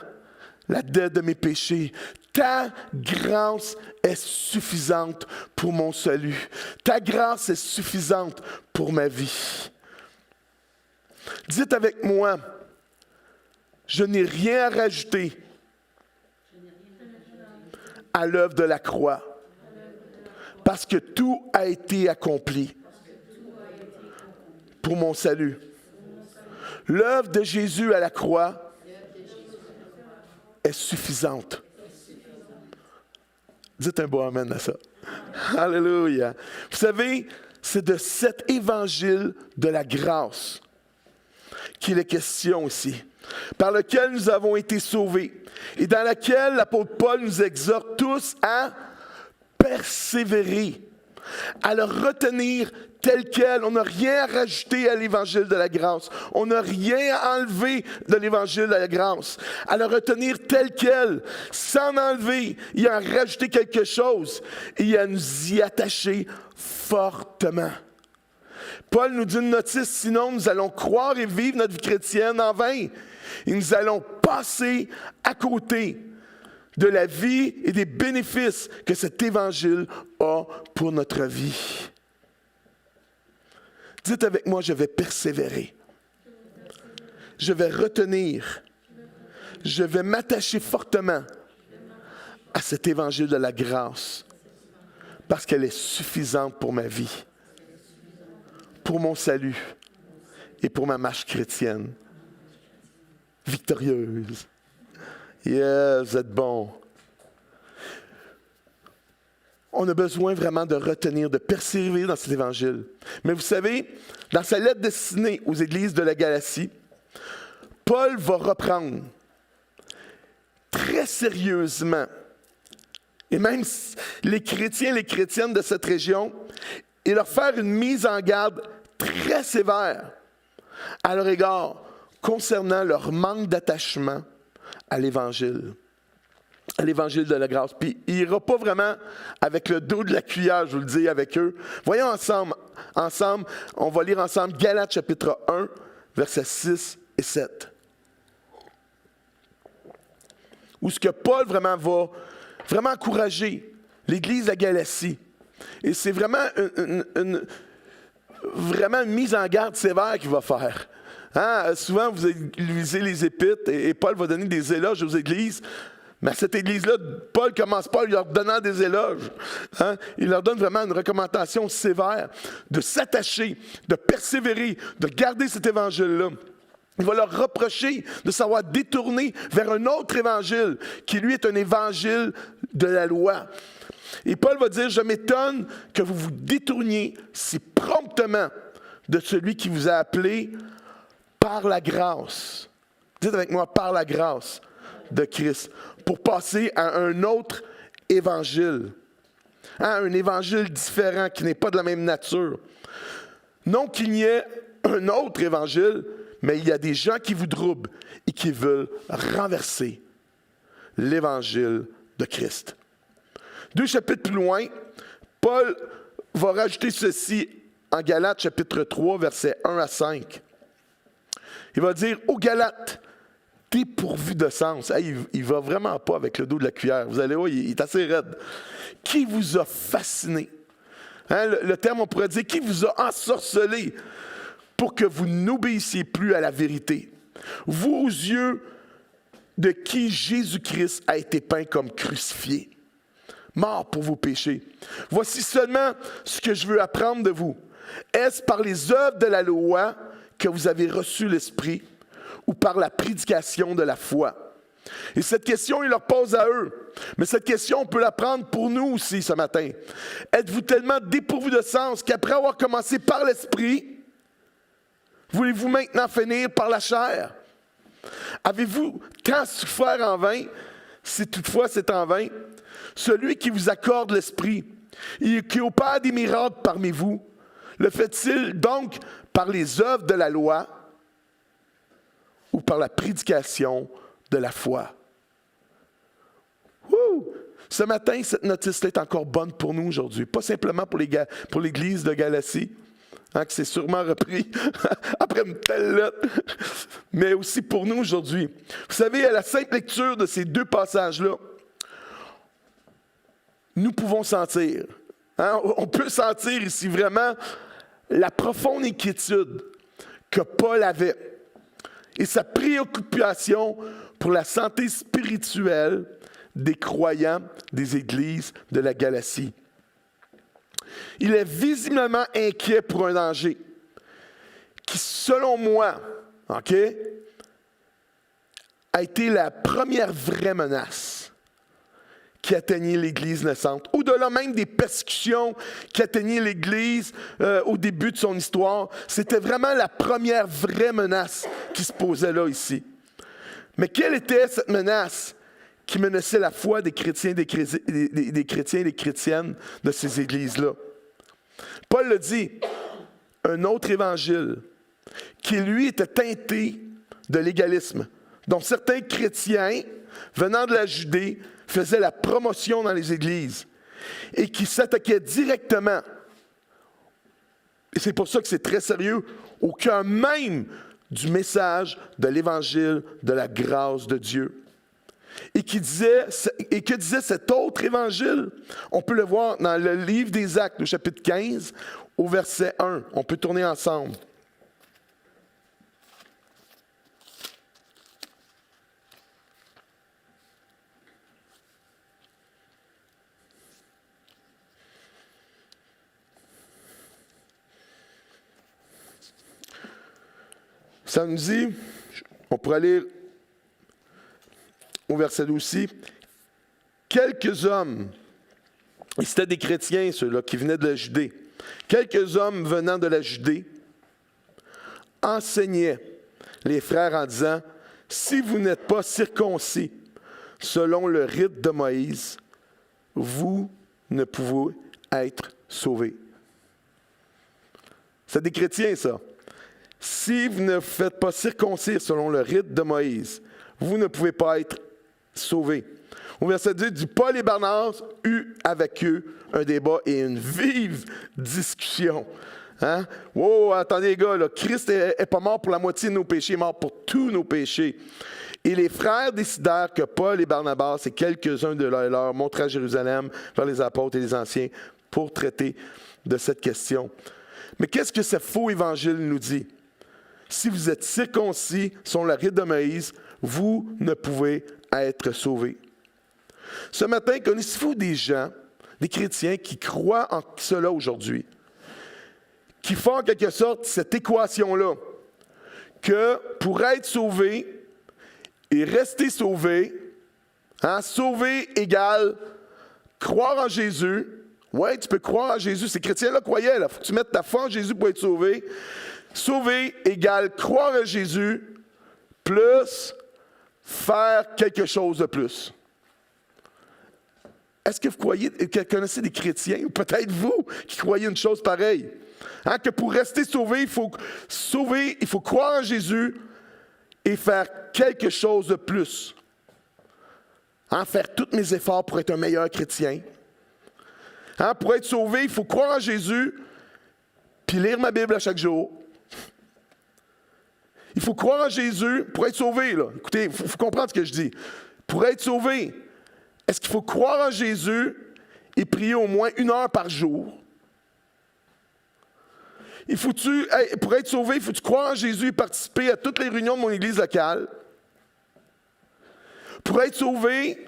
la dette de mes péchés. Ta grâce est suffisante pour mon salut. Ta grâce est suffisante pour ma vie. Dites avec moi, je n'ai rien à rajouter à l'œuvre de la croix, parce que tout a été accompli pour mon salut. L'œuvre de Jésus à la croix est suffisante. Dites un bon amen à ça. Alléluia. Vous savez, c'est de cet évangile de la grâce qu'il est question ici, par lequel nous avons été sauvés et dans laquelle l'apôtre Paul nous exhorte tous à persévérer, à le retenir tel quel. On n'a rien à rajouter à l'évangile de la grâce. On n'a rien à enlever de l'évangile de la grâce. À le retenir tel quel, sans enlever, et à rajouter quelque chose et à nous y attacher fortement. Paul nous dit une notice, sinon nous allons croire et vivre notre vie chrétienne en vain. Et nous allons passer à côté de la vie et des bénéfices que cet évangile a pour notre vie. Dites avec moi, je vais persévérer. Je vais retenir. Je vais m'attacher fortement à cet évangile de la grâce parce qu'elle est suffisante pour ma vie, pour mon salut et pour ma marche chrétienne victorieuse. Yes, vous êtes bons. On a besoin vraiment de retenir, de persévérer dans cet évangile. Mais vous savez, dans sa lettre destinée aux églises de la Galatie, Paul va reprendre très sérieusement, et même les chrétiens et les chrétiennes de cette région, et leur faire une mise en garde très sévère à leur égard concernant leur manque d'attachement à l'Évangile de la grâce. Puis il n'ira pas vraiment avec le dos de la cuillère, je vous le dis, avec eux. Voyons ensemble, on va lire ensemble Galates chapitre 1, versets 6 et 7. Où ce que Paul vraiment va vraiment encourager l'Église de la Galatie. Et c'est vraiment vraiment une mise en garde sévère qu'il va faire. Souvent, vous lisez les épîtres et Paul va donner des éloges aux églises. Mais à cette église-là, Paul ne commence pas en leur donnant des éloges. Il leur donne vraiment une recommandation sévère de s'attacher, de persévérer, de garder cet évangile-là. Il va leur reprocher de s'avoir détourné vers un autre évangile, qui lui est un évangile de la loi. Et Paul va dire, je m'étonne que vous vous détourniez si promptement de celui qui vous a appelé par la grâce. Dites avec moi, par la grâce de Christ, pour passer à un autre évangile. Un évangile différent qui n'est pas de la même nature. Non qu'il n'y ait un autre évangile, mais il y a des gens qui vous troublent et qui veulent renverser l'évangile de Christ. 2 chapitres plus loin, Paul va rajouter ceci en Galates chapitre 3, versets 1 à 5. Il va dire, aux Galates, dépourvu de sens. Hey, il ne va vraiment pas avec le dos de la cuillère. Vous allez voir, il est assez raide. Qui vous a fasciné? Le terme, on pourrait dire, qui vous a ensorcelé pour que vous n'obéissiez plus à la vérité? Vous, aux yeux de qui Jésus-Christ a été peint comme crucifié, mort pour vos péchés. Voici seulement ce que je veux apprendre de vous. Est-ce par les œuvres de la loi que vous avez reçu l'Esprit ou par la prédication de la foi? Et cette question, il leur pose à eux. Mais cette question, on peut la prendre pour nous aussi ce matin. Êtes-vous tellement dépourvus de sens qu'après avoir commencé par l'Esprit, voulez-vous maintenant finir par la chair? Avez-vous tant souffert en vain, si toutefois c'est en vain? Celui qui vous accorde l'Esprit et qui opère des miracles parmi vous, le fait-il donc par les œuvres de la loi ou par la prédication de la foi? Ce matin, cette notice-là est encore bonne pour nous aujourd'hui. Pas simplement pour l'Église de Galatie, que c'est sûrement repris après une telle lettre, mais aussi pour nous aujourd'hui. Vous savez, à la simple lecture de ces deux passages-là, nous pouvons sentir, on peut sentir ici vraiment la profonde inquiétude que Paul avait et sa préoccupation pour la santé spirituelle des croyants des églises de la Galatie. Il est visiblement inquiet pour un danger qui, selon moi, a été la première vraie menace qui atteignait l'Église naissante. Au-delà même des persécutions qui atteignaient l'Église au début de son histoire, c'était vraiment la première vraie menace qui se posait là, ici. Mais quelle était cette menace qui menaçait la foi des chrétiens, des chrétiens et des chrétiennes de ces églises-là? Paul le dit, un autre évangile qui, lui, était teinté de légalisme, dont certains chrétiens, venant de la Judée, faisaient la promotion dans les églises et qui s'attaquaient directement, et c'est pour ça que c'est très sérieux, au cœur même du message de l'évangile de la grâce de Dieu. Et que disait cet autre évangile? On peut le voir dans le livre des Actes, au chapitre 15, au verset 1. On peut tourner ensemble. Ça nous dit, on pourrait lire au verset 12 aussi, quelques hommes, et c'était des chrétiens ceux-là qui venaient de la Judée, quelques hommes venant de la Judée enseignaient les frères en disant, si vous n'êtes pas circoncis selon le rite de Moïse, vous ne pouvez être sauvés. C'est des chrétiens, ça. Si vous ne faites pas circoncire selon le rite de Moïse, vous ne pouvez pas être sauvés. Au verset 10, dit Paul et Barnabas eurent avec eux un débat et une vive discussion. Oh, attendez les gars, là, Christ n'est pas mort pour la moitié de nos péchés, il est mort pour tous nos péchés. Et les frères décidèrent que Paul et Barnabas et quelques-uns de leurs montrent à Jérusalem vers les apôtres et les anciens pour traiter de cette question. Mais qu'est-ce que ce faux évangile nous dit? Si vous êtes circoncis selon le rite de Moïse, vous ne pouvez être sauvés. Ce matin, connaissez-vous des gens, des chrétiens qui croient en cela aujourd'hui, qui font en quelque sorte cette équation-là, que pour être sauvé et rester sauvé, sauvé égale croire en Jésus. Oui, tu peux croire en Jésus. Ces chrétiens-là croyaient, il faut que tu mettes ta foi en Jésus pour être sauvé. Sauvé égale croire en Jésus plus faire quelque chose de plus. Est-ce que vous connaissez des chrétiens, ou peut-être vous, qui croyez une chose pareille? Hein, que pour rester sauvé, il faut croire en Jésus et faire quelque chose de plus. Hein, faire tous mes efforts pour être un meilleur chrétien. Hein, pour être sauvé, il faut croire en Jésus, puis lire ma Bible à chaque jour. Il faut croire en Jésus pour être sauvé. Là. Écoutez, il faut comprendre ce que je dis. Pour être sauvé, est-ce qu'il faut croire en Jésus et prier au moins 1 heure par jour? Pour être sauvé, il faut-tu croire en Jésus et participer à toutes les réunions de mon église locale? Pour être sauvé,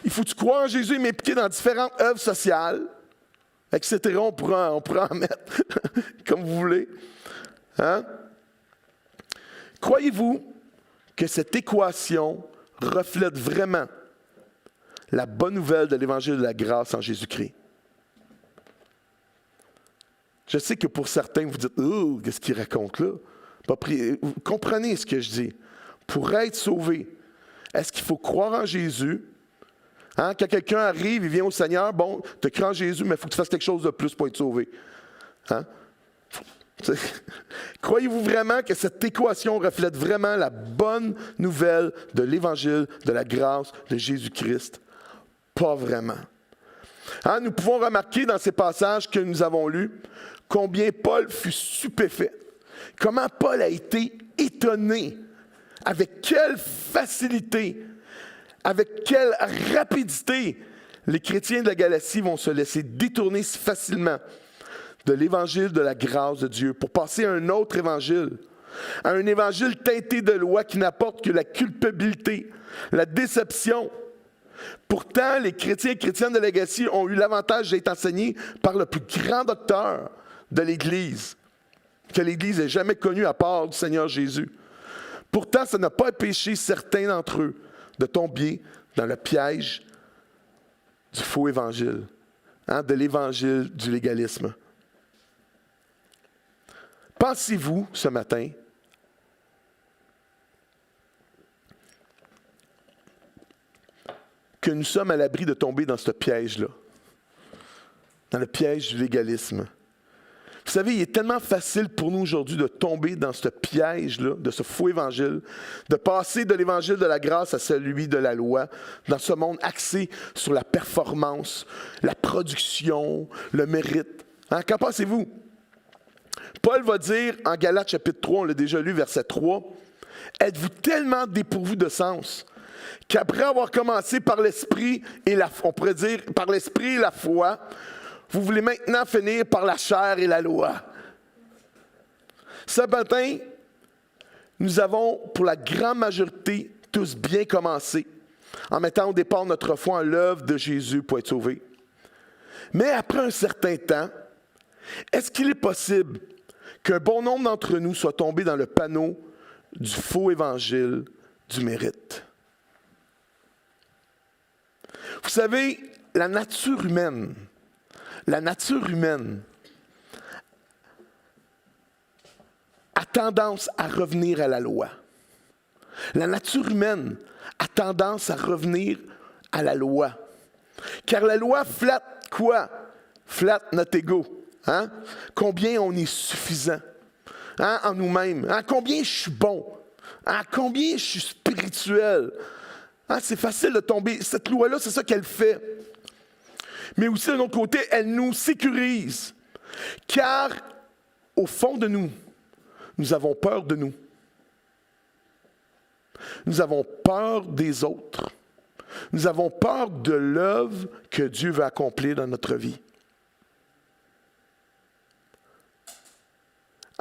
il faut-tu croire en Jésus et m'impliquer dans différentes œuvres sociales? Etc. On pourra en mettre comme vous voulez. Hein? Croyez-vous que cette équation reflète vraiment la bonne nouvelle de l'Évangile de la grâce en Jésus-Christ? Je sais que pour certains, vous dites « Oh, qu'est-ce qu'il raconte là? » Vous comprenez ce que je dis. Pour être sauvé, est-ce qu'il faut croire en Jésus? Hein? Quand quelqu'un arrive, il vient au Seigneur, bon, tu as cru en Jésus, mais il faut que tu fasses quelque chose de plus pour être sauvé. Hein? Croyez-vous vraiment que cette équation reflète vraiment la bonne nouvelle de l'Évangile, de la grâce de Jésus-Christ? Pas vraiment. Hein, nous pouvons remarquer dans ces passages que nous avons lus combien Paul fut stupéfait. Comment Paul a été étonné. Avec quelle facilité, avec quelle rapidité les chrétiens de la Galatie vont se laisser détourner si facilement de l'évangile de la grâce de Dieu pour passer à un autre évangile, à un évangile teinté de loi qui n'apporte que la culpabilité, la déception. Pourtant, les chrétiens et chrétiennes de la Galatie ont eu l'avantage d'être enseignés par le plus grand docteur de l'Église, que l'Église ait jamais connu à part du Seigneur Jésus. Pourtant, ça n'a pas empêché certains d'entre eux de tomber dans le piège du faux évangile, hein, de l'évangile du légalisme. Pensez-vous ce matin que nous sommes à l'abri de tomber dans ce piège-là, dans le piège du légalisme? Vous savez, il est tellement facile pour nous aujourd'hui de tomber dans ce piège-là, de ce faux évangile, de passer de l'évangile de la grâce à celui de la loi, dans ce monde axé sur la performance, la production, le mérite. Hein? Qu'en pensez-vous? Paul va dire en Galates chapitre 3, on l'a déjà lu, verset 3, « Êtes-vous tellement dépourvus de sens qu'après avoir commencé par l'esprit et on pourrait dire par l'esprit et la foi, vous voulez maintenant finir par la chair et la loi. » Ce matin, nous avons, pour la grande majorité, tous bien commencé, en mettant au départ notre foi en l'œuvre de Jésus pour être sauvés. Mais après un certain temps, est-ce qu'il est possible qu'un bon nombre d'entre nous soient tombés dans le panneau du faux évangile du mérite? Vous savez, la nature humaine a tendance à revenir à la loi. La nature humaine a tendance à revenir à la loi. Car la loi flatte quoi? Flatte notre ego. Hein? Combien on est suffisant, hein, en nous-mêmes. Hein? Combien je suis bon. Hein? Combien je suis spirituel. Hein? C'est facile de tomber. Cette loi-là, c'est ça qu'elle fait. Mais aussi, d'un autre côté, elle nous sécurise. Car, au fond de nous, nous avons peur de nous. Nous avons peur des autres. Nous avons peur de l'œuvre que Dieu veut accomplir dans notre vie.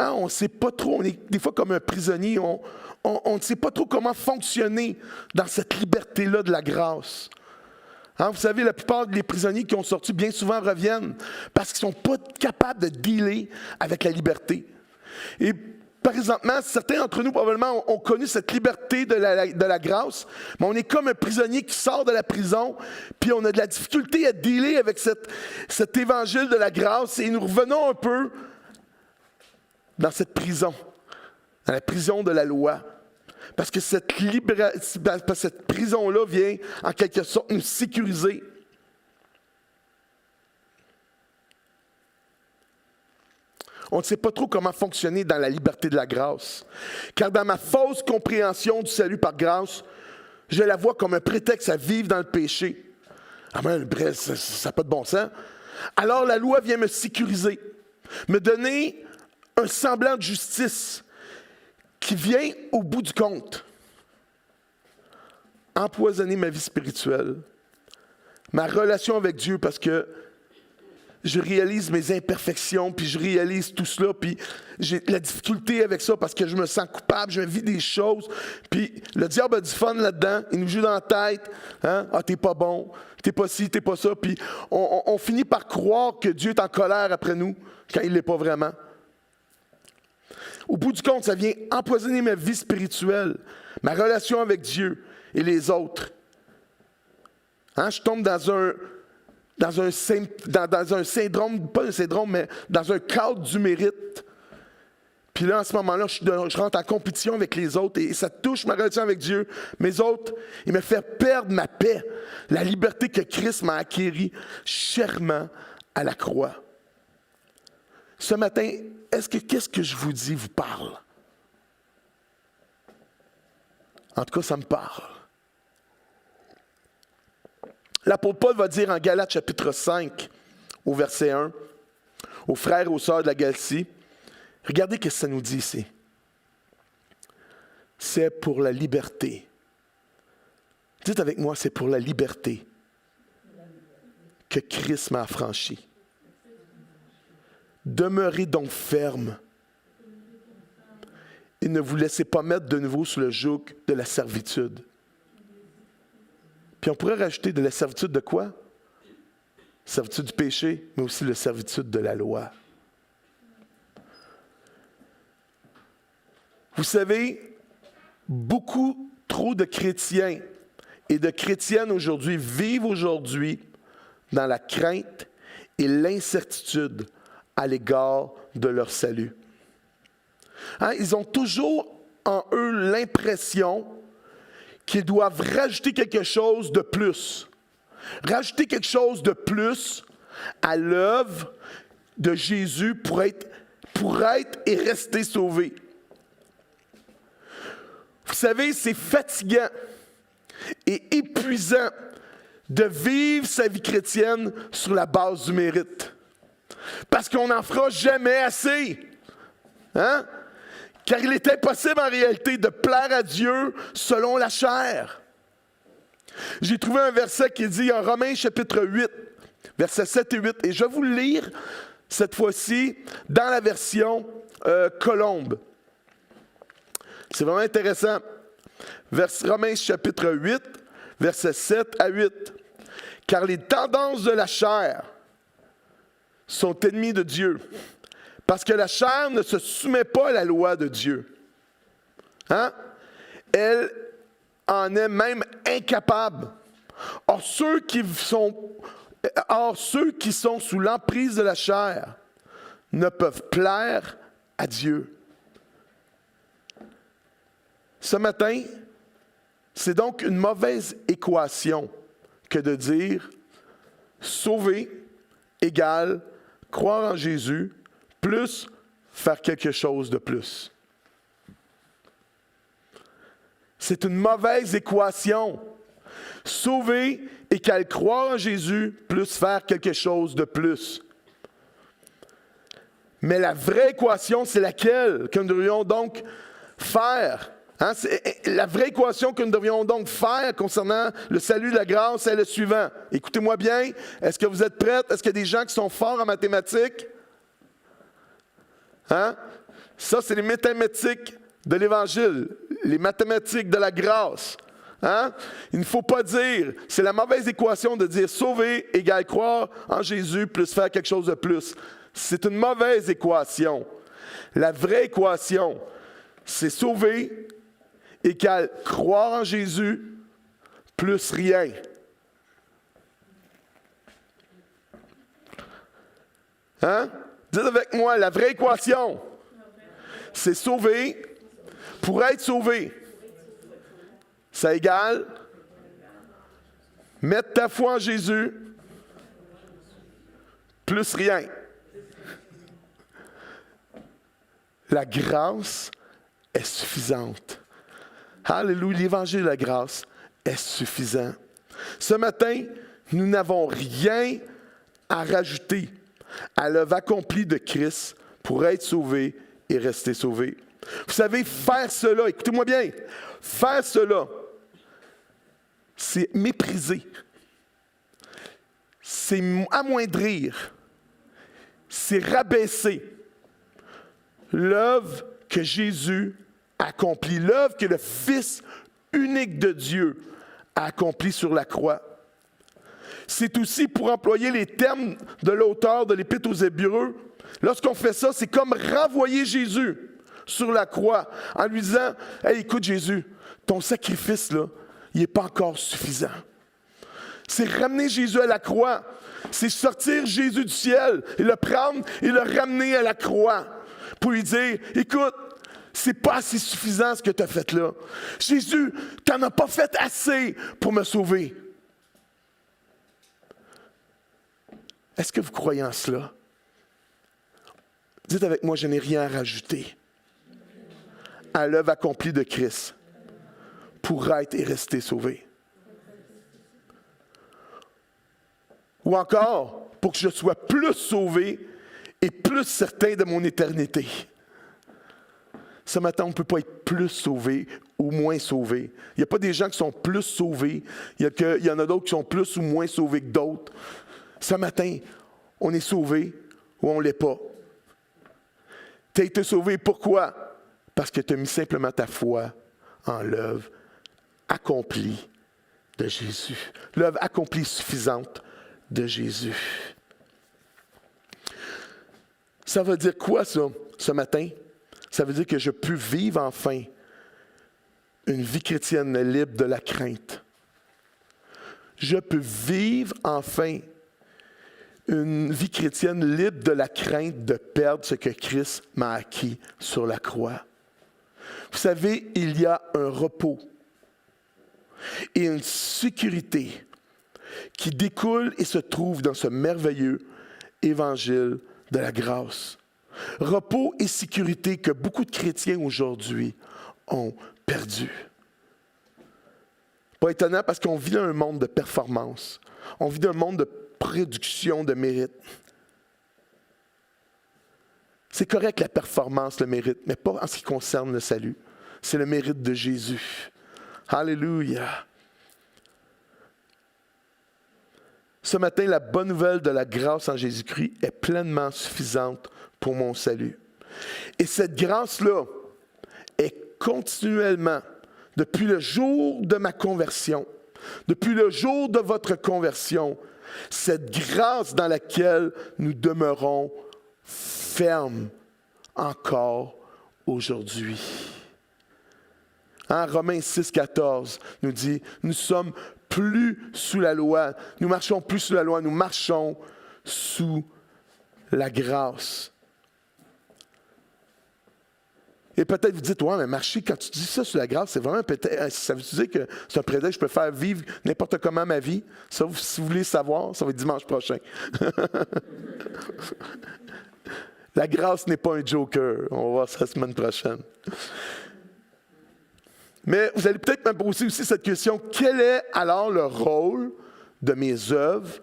Hein, on ne sait pas trop, on est des fois comme un prisonnier, on ne sait pas trop comment fonctionner dans cette liberté-là de la grâce. Hein, vous savez, la plupart des prisonniers qui ont sorti bien souvent reviennent parce qu'ils ne sont pas capables de dealer avec la liberté. Et par exemple, certains d'entre nous probablement ont connu cette liberté de la grâce, mais on est comme un prisonnier qui sort de la prison, puis on a de la difficulté à dealer avec cet évangile de la grâce, et nous revenons un peu dans cette prison, dans la prison de la loi. Parce que cette prison-là vient en quelque sorte nous sécuriser. on ne sait pas trop comment fonctionner dans la liberté de la grâce. Car dans ma fausse compréhension du salut par grâce, je la vois comme un prétexte à vivre dans le péché. Ah ben, bref, ça n'a pas de bon sens. Alors la loi vient me sécuriser, me donner un semblant de justice qui vient au bout du compte empoisonner ma vie spirituelle, ma relation avec Dieu, parce que je réalise mes imperfections, puis je réalise tout cela, puis j'ai la difficulté avec ça parce que je me sens coupable, je me vis des choses, puis le diable a du fun là-dedans, il nous joue dans la tête, hein? Ah, t'es pas bon, t'es pas ci, t'es pas ça, puis on finit par croire que Dieu est en colère après nous, quand il l'est pas vraiment. Au bout du compte, ça vient empoisonner ma vie spirituelle, ma relation avec Dieu et les autres. Hein? Je tombe dans un syndrome, pas un syndrome, mais dans un cadre du mérite. Puis là, en ce moment-là, je rentre en compétition avec les autres et ça touche ma relation avec Dieu. Mes autres, il me fait perdre ma paix, la liberté que Christ m'a acquérie chèrement à la croix. Ce matin, qu'est-ce que je vous dis vous parle? En tout cas, ça me parle. L'apôtre Paul va dire en Galates chapitre 5, au verset 1, aux frères et aux sœurs de la Galatie, regardez ce que ça nous dit ici. C'est pour la liberté. Dites avec moi, c'est pour la liberté que Christ m'a affranchi. Demeurez donc ferme et ne vous laissez pas mettre de nouveau sous le joug de la servitude. Puis on pourrait rajouter de la servitude de quoi? Servitude du péché, mais aussi la servitude de la loi. Vous savez, beaucoup trop de chrétiens et de chrétiennes aujourd'hui vivent aujourd'hui dans la crainte et l'incertitude à l'égard de leur salut. Hein, ils ont toujours en eux l'impression qu'ils doivent rajouter quelque chose de plus. Rajouter quelque chose de plus à l'œuvre de Jésus pour être et rester sauvé. Vous savez, c'est fatigant et épuisant de vivre sa vie chrétienne sur la base du mérite. Parce qu'on n'en fera jamais assez. Hein? Car il est impossible en réalité de plaire à Dieu selon la chair. J'ai trouvé un verset qui dit en Romains chapitre 8, versets 7 et 8, et je vais vous le lire cette fois-ci dans la version Colombe. C'est vraiment intéressant. Romains chapitre 8, versets 7 à 8. Car les tendances de la chair sont ennemies de Dieu. Parce que la chair ne se soumet pas à la loi de Dieu. Hein? Elle en est même incapable. Or, ceux qui sont sous l'emprise de la chair ne peuvent plaire à Dieu. Ce matin, c'est donc une mauvaise équation que de dire sauver égale croire en Jésus plus faire quelque chose de plus. C'est une mauvaise équation. Sauver égale croire en Jésus plus faire quelque chose de plus. Mais la vraie équation, c'est laquelle que nous devrions donc faire? Hein? La vraie équation que nous devrions donc faire concernant le salut de la grâce est le suivant. Écoutez-moi bien. Est-ce que vous êtes prêts? Est-ce qu'il y a des gens qui sont forts en mathématiques? Hein? Ça, c'est les mathématiques de l'Évangile, les mathématiques de la grâce. Hein? Il ne faut pas dire, c'est la mauvaise équation de dire sauver égale croire en Jésus plus faire quelque chose de plus. C'est une mauvaise équation. La vraie équation, c'est sauver égale croire en Jésus plus rien. Hein? Dites avec moi, la vraie équation, c'est sauver pour être sauvé. Ça égale mettre ta foi en Jésus plus rien. la grâce est suffisante. Alléluia, l'évangile de la grâce est suffisant. Ce matin, nous n'avons rien à rajouter à l'œuvre accomplie de Christ pour être sauvés et rester sauvés. Vous savez, faire cela, écoutez-moi bien, faire cela, c'est mépriser, c'est amoindrir, c'est rabaisser l'œuvre que Jésus a accomplie, l'œuvre que le Fils unique de Dieu a accomplie sur la croix. C'est aussi, pour employer les termes de l'auteur de l'Épître aux Hébreux, lorsqu'on fait ça, c'est comme renvoyer Jésus sur la croix en lui disant « Hey, écoute Jésus, ton sacrifice, là, il n'est pas encore suffisant. » C'est ramener Jésus à la croix. C'est sortir Jésus du ciel et le prendre et le ramener à la croix pour lui dire « Écoute, c'est pas assez suffisant ce que tu as fait là. Jésus, tu n'en as pas fait assez pour me sauver. » Est-ce que vous croyez en cela? Dites avec moi, je n'ai rien à rajouter à l'œuvre accomplie de Christ pour être et rester sauvé. Ou encore, pour que je sois plus sauvé et plus certain de mon éternité. Ce matin, on ne peut pas être plus sauvé ou moins sauvé. Il n'y a pas des gens qui sont plus sauvés. Il y en a d'autres qui sont plus ou moins sauvés que d'autres. Ce matin, on est sauvé ou on ne l'est pas. Tu as été sauvé, pourquoi? Parce que tu as mis simplement ta foi en l'œuvre accomplie de Jésus. L'œuvre accomplie suffisante de Jésus. Ça veut dire quoi, ça, ce matin? Ça veut dire que je peux vivre enfin une vie chrétienne libre de la crainte. Je peux vivre enfin une vie chrétienne libre de la crainte de perdre ce que Christ m'a acquis sur la croix. Vous savez, il y a un repos et une sécurité qui découle et se trouve dans ce merveilleux évangile de la grâce. Repos et sécurité que beaucoup de chrétiens aujourd'hui ont perdu. Pas étonnant parce qu'on vit dans un monde de performance. On vit dans un monde de production de mérite. C'est correct la performance, le mérite, mais pas en ce qui concerne le salut. C'est le mérite de Jésus. Alléluia. Ce matin, la bonne nouvelle de la grâce en Jésus-Christ est pleinement suffisante pour mon salut. Et cette grâce-là est continuellement, depuis le jour de ma conversion, depuis le jour de votre conversion, cette grâce dans laquelle nous demeurons fermes encore aujourd'hui. Romains 6, 14 nous dit, nous sommes plus sous la loi, nous marchons plus sous la loi, nous marchons sous la grâce. Et peut-être vous dites, ouais, mais marcher, quand tu dis ça sous la grâce, c'est vraiment peut-être, ça veut dire que c'est un prétexte, je peux faire vivre n'importe comment ma vie. Ça, si vous voulez savoir, ça va être dimanche prochain. La grâce n'est pas un joker. On va voir ça la semaine prochaine. Mais vous allez peut-être me poser aussi cette question, quel est alors le rôle de mes œuvres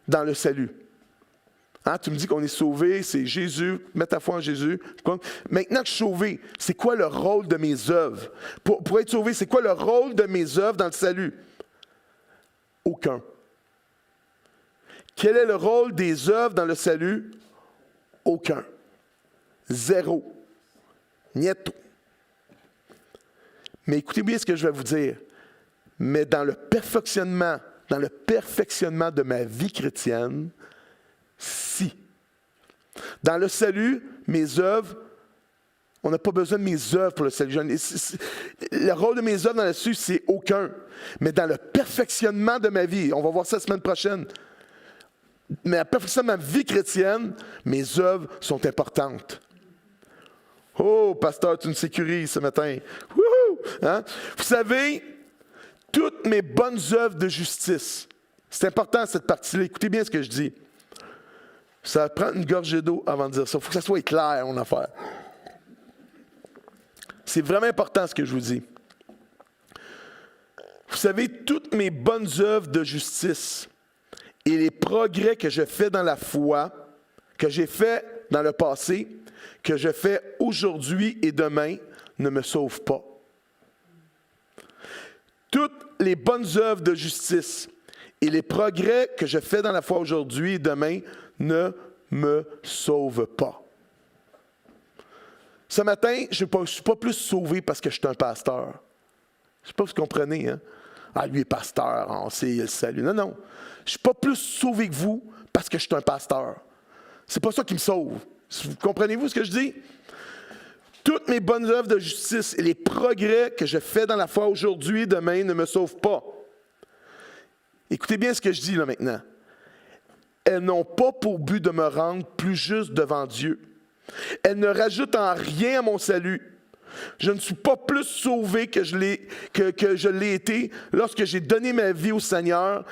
dans le salut? Tu me dis qu'on est sauvé, c'est Jésus, mets ta foi en Jésus. Maintenant que je suis sauvé, c'est quoi le rôle de mes œuvres? Pour être sauvé, c'est quoi le rôle de mes œuvres dans le salut? Aucun. Quel est le rôle des œuvres dans le salut? Aucun. Zéro. Nieto. Mais écoutez bien ce que je vais vous dire. Mais dans le perfectionnement de ma vie chrétienne, si. Dans le salut, mes œuvres, on n'a pas besoin de mes œuvres pour le salut. Le rôle de mes œuvres dans le salut, c'est aucun. Mais dans le perfectionnement de ma vie, on va voir ça la semaine prochaine, mais la perfectionnement de ma vie chrétienne, mes œuvres sont importantes. Oh, pasteur, tu me sécurises ce matin. Wouhou! Vous savez, toutes mes bonnes œuvres de justice, c'est important cette partie-là, écoutez bien ce que je dis. Ça prend une gorgée d'eau avant de dire ça. Il faut que ça soit clair, mon affaire. C'est vraiment important ce que je vous dis. Vous savez, toutes mes bonnes œuvres de justice et les progrès que je fais dans la foi, que j'ai fait dans le passé, que je fais aujourd'hui et demain, ne me sauvent pas. Toutes les bonnes œuvres de justice et les progrès que je fais dans la foi aujourd'hui et demain ne me sauvent pas. Ce matin, je ne suis pas plus sauvé parce que je suis un pasteur. Je ne sais pas si vous comprenez, hein? Ah, lui est pasteur, on sait, il le salue. Non, non. Je ne suis pas plus sauvé que vous parce que je suis un pasteur. C'est pas ça qui me sauve. Comprenez-vous ce que je dis? Toutes mes bonnes œuvres de justice et les progrès que je fais dans la foi aujourd'hui et demain ne me sauvent pas. Écoutez bien ce que je dis là maintenant. Elles n'ont pas pour but de me rendre plus juste devant Dieu. Elles ne rajoutent en rien à mon salut. Je ne suis pas plus sauvé que je l'ai été lorsque j'ai donné ma vie au Seigneur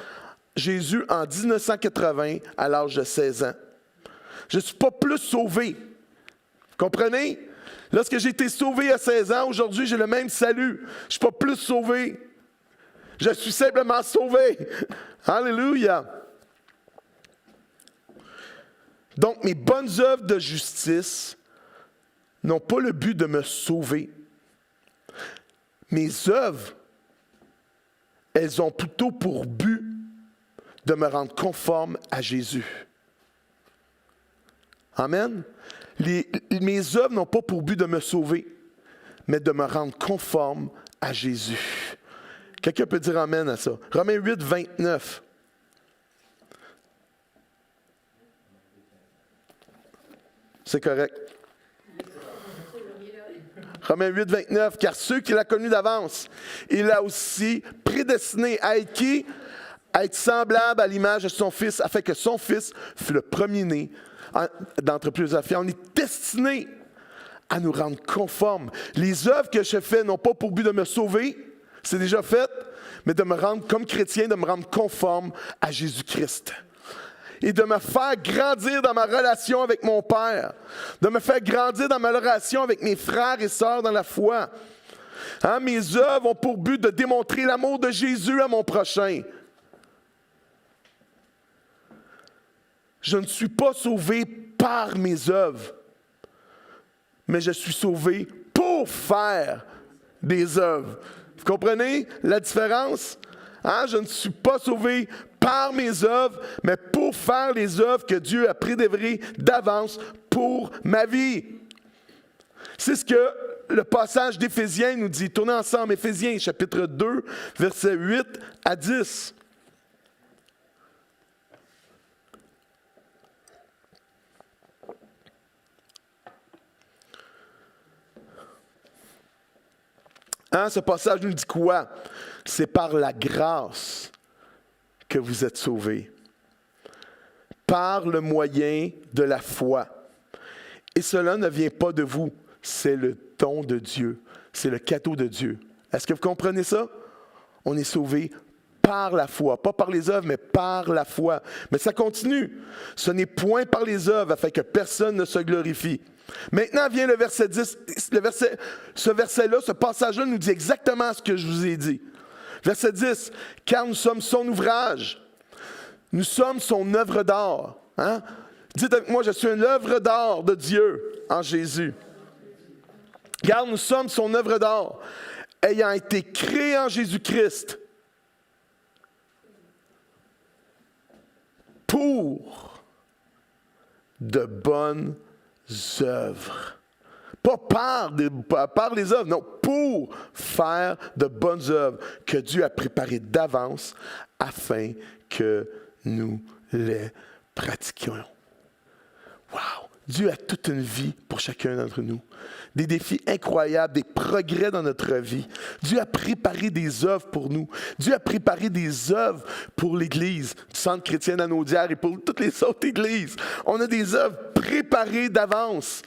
Jésus en 1980 à l'âge de 16 ans. Je ne suis pas plus sauvé. Comprenez? Lorsque j'ai été sauvé à 16 ans, aujourd'hui j'ai le même salut. Je ne suis pas plus sauvé. Je suis simplement sauvé. Alléluia. Donc, mes bonnes œuvres de justice n'ont pas le but de me sauver. Mes œuvres, elles ont plutôt pour but de me rendre conforme à Jésus. Amen. Mes œuvres n'ont pas pour but de me sauver, mais de me rendre conforme à Jésus. Quelqu'un peut dire amen à ça. Romains 8, 29. C'est correct. Romains 8, 29. Car ceux qu'il a connus d'avance, il a aussi prédestiné à être qui? À être semblable à l'image de son Fils, afin que son Fils fût le premier-né d'entre plusieurs filles. On est destiné à nous rendre conformes. Les œuvres que je fais n'ont pas pour but de me sauver, c'est déjà fait, mais de me rendre comme chrétien, de me rendre conforme à Jésus-Christ. Et de me faire grandir dans ma relation avec mon Père, de me faire grandir dans ma relation avec mes frères et sœurs dans la foi. Hein, mes œuvres ont pour but de démontrer l'amour de Jésus à mon prochain. Je ne suis pas sauvé par mes œuvres, mais je suis sauvé pour faire des œuvres. Vous comprenez la différence? Hein? Je ne suis pas sauvé par mes œuvres, mais pour faire les œuvres que Dieu a prédéfinies d'avance pour ma vie. C'est ce que le passage d'Éphésiens nous dit. Tournez ensemble, Éphésiens, chapitre 2, versets 8 à 10. Hein, ce passage nous dit quoi? C'est par la grâce que vous êtes sauvés, par le moyen de la foi. Et cela ne vient pas de vous, c'est le don de Dieu, c'est le cadeau de Dieu. Est-ce que vous comprenez ça? On est sauvés par la foi, pas par les œuvres, mais par la foi. Mais ça continue. Ce n'est point par les œuvres, afin que personne ne se glorifie. Maintenant vient le verset 10. Ce verset-là, ce passage-là nous dit exactement ce que je vous ai dit. Verset 10. Car nous sommes son ouvrage. Nous sommes son œuvre d'art. Hein? Dites avec moi, je suis une œuvre d'art de Dieu en Jésus. Car nous sommes son œuvre d'art, ayant été créés en Jésus-Christ pour de bonnes œuvres. Pas par les œuvres, non, pour faire de bonnes œuvres que Dieu a préparées d'avance afin que nous les pratiquions. Wow! Dieu a toute une vie pour chacun d'entre nous. Des défis incroyables, des progrès dans notre vie. Dieu a préparé des œuvres pour nous. Dieu a préparé des œuvres pour l'Église du Centre chrétien Anaudière et pour toutes les autres églises. On a des œuvres préparées d'avance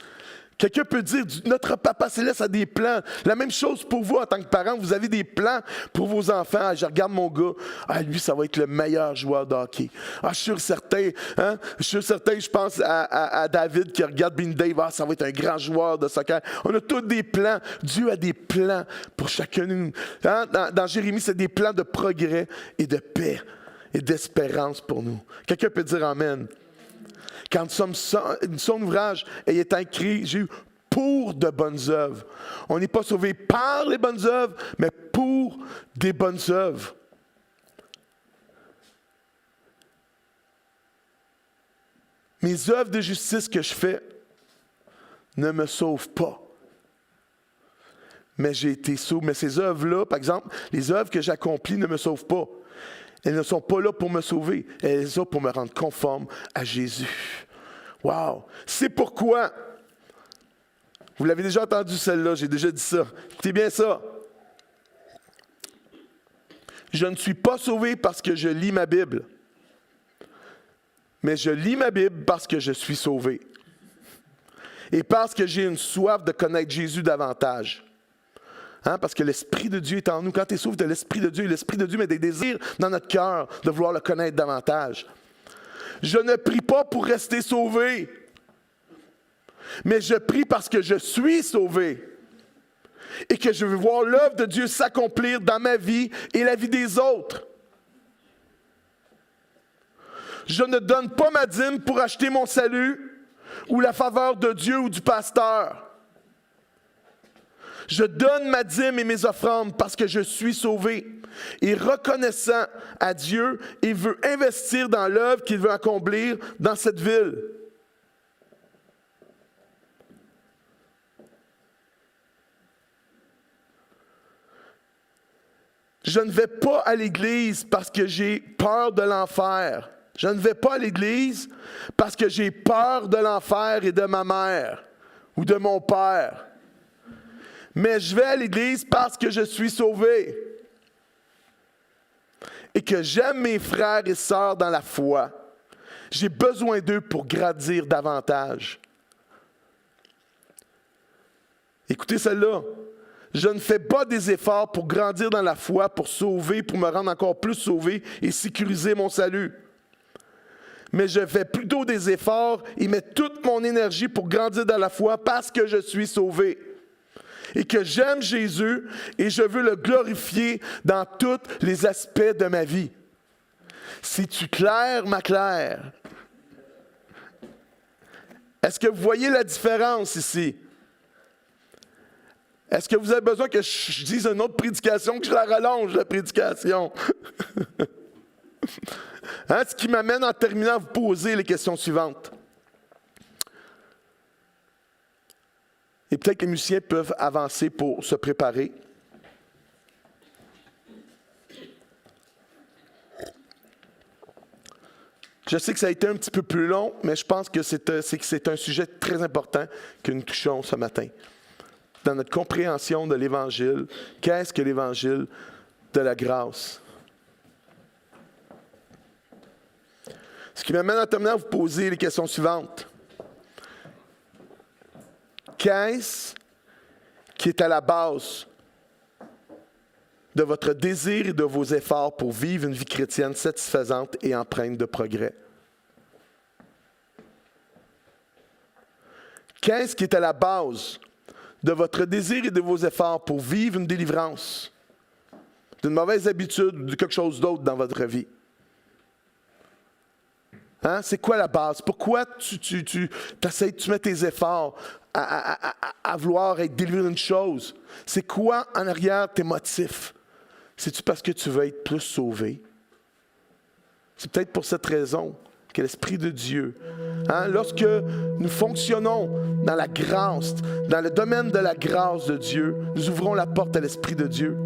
Quelqu'un peut dire, notre Papa Céleste a des plans. La même chose pour vous en tant que parents. Vous avez des plans pour vos enfants. Ah, je regarde mon gars. Ah, lui, ça va être le meilleur joueur de hockey. Ah, je suis sûr certain. Hein? Je suis sûr certain, je pense à David qui regarde Bean Dave. Ah, ça va être un grand joueur de soccer. On a tous des plans. Dieu a des plans pour chacun de nous. Hein? Dans Jérémie, c'est des plans de progrès et de paix et d'espérance pour nous. Quelqu'un peut dire Amen. Quand son ouvrage est écrit, j'ai eu pour de bonnes œuvres. On n'est pas sauvé par les bonnes œuvres, mais pour des bonnes œuvres. Mes œuvres de justice que je fais ne me sauvent pas. Mais j'ai été sauvé. Mais ces œuvres-là, par exemple, les œuvres que j'accomplis ne me sauvent pas. Elles ne sont pas là pour me sauver. Elles sont là pour me rendre conforme à Jésus. Wow! C'est pourquoi, vous l'avez déjà entendu celle-là, j'ai déjà dit ça. Écoutez bien ça. Je ne suis pas sauvé parce que je lis ma Bible, mais je lis ma Bible parce que je suis sauvé. Et parce que j'ai une soif de connaître Jésus davantage. Hein, parce que l'Esprit de Dieu est en nous. Quand tu es sauvé de l'Esprit de Dieu, l'Esprit de Dieu met des désirs dans notre cœur de vouloir le connaître davantage. Je ne prie pas pour rester sauvé, mais je prie parce que je suis sauvé et que je veux voir l'œuvre de Dieu s'accomplir dans ma vie et la vie des autres. Je ne donne pas ma dîme pour acheter mon salut ou la faveur de Dieu ou du pasteur. Je donne ma dîme et mes offrandes parce que je suis sauvé et reconnaissant à Dieu et veut investir dans l'œuvre qu'il veut accomplir dans cette ville. Je ne vais pas à l'église parce que j'ai peur de l'enfer. Je ne vais pas à l'église parce que j'ai peur de l'enfer et de ma mère ou de mon père. Mais je vais à l'église parce que je suis sauvé et que j'aime mes frères et sœurs dans la foi. J'ai besoin d'eux pour grandir davantage. Écoutez celle-là. Je ne fais pas des efforts pour grandir dans la foi, pour sauver, pour me rendre encore plus sauvé et sécuriser mon salut. Mais je fais plutôt des efforts et mets toute mon énergie pour grandir dans la foi parce que je suis sauvé. Et que j'aime Jésus et je veux le glorifier dans tous les aspects de ma vie. C'est-tu clair, ma Claire? Est-ce que vous voyez la différence ici? Est-ce que vous avez besoin que je dise une autre prédication, que je la rallonge, la prédication? Hein, ce qui m'amène en terminant à vous poser les questions suivantes. Et peut-être que les musiciens peuvent avancer pour se préparer. Je sais que ça a été un petit peu plus long, mais je pense que c'est un sujet très important que nous touchons ce matin. Dans notre compréhension de l'Évangile, qu'est-ce que l'Évangile de la grâce? Ce qui m'amène à terminer à vous poser les questions suivantes. Qu'est-ce qui est à la base de votre désir et de vos efforts pour vivre une vie chrétienne satisfaisante et empreinte de progrès? Qu'est-ce qui est à la base de votre désir et de vos efforts pour vivre une délivrance d'une mauvaise habitude ou de quelque chose d'autre dans votre vie? Hein? C'est quoi la base? Pourquoi tu mets tes efforts à vouloir être délivré d'une chose? C'est quoi en arrière tes motifs? C'est-tu parce que tu veux être plus sauvé? C'est peut-être pour cette raison que l'Esprit de Dieu, hein, lorsque nous fonctionnons dans la grâce, dans le domaine de la grâce de Dieu, nous ouvrons la porte à l'Esprit de Dieu.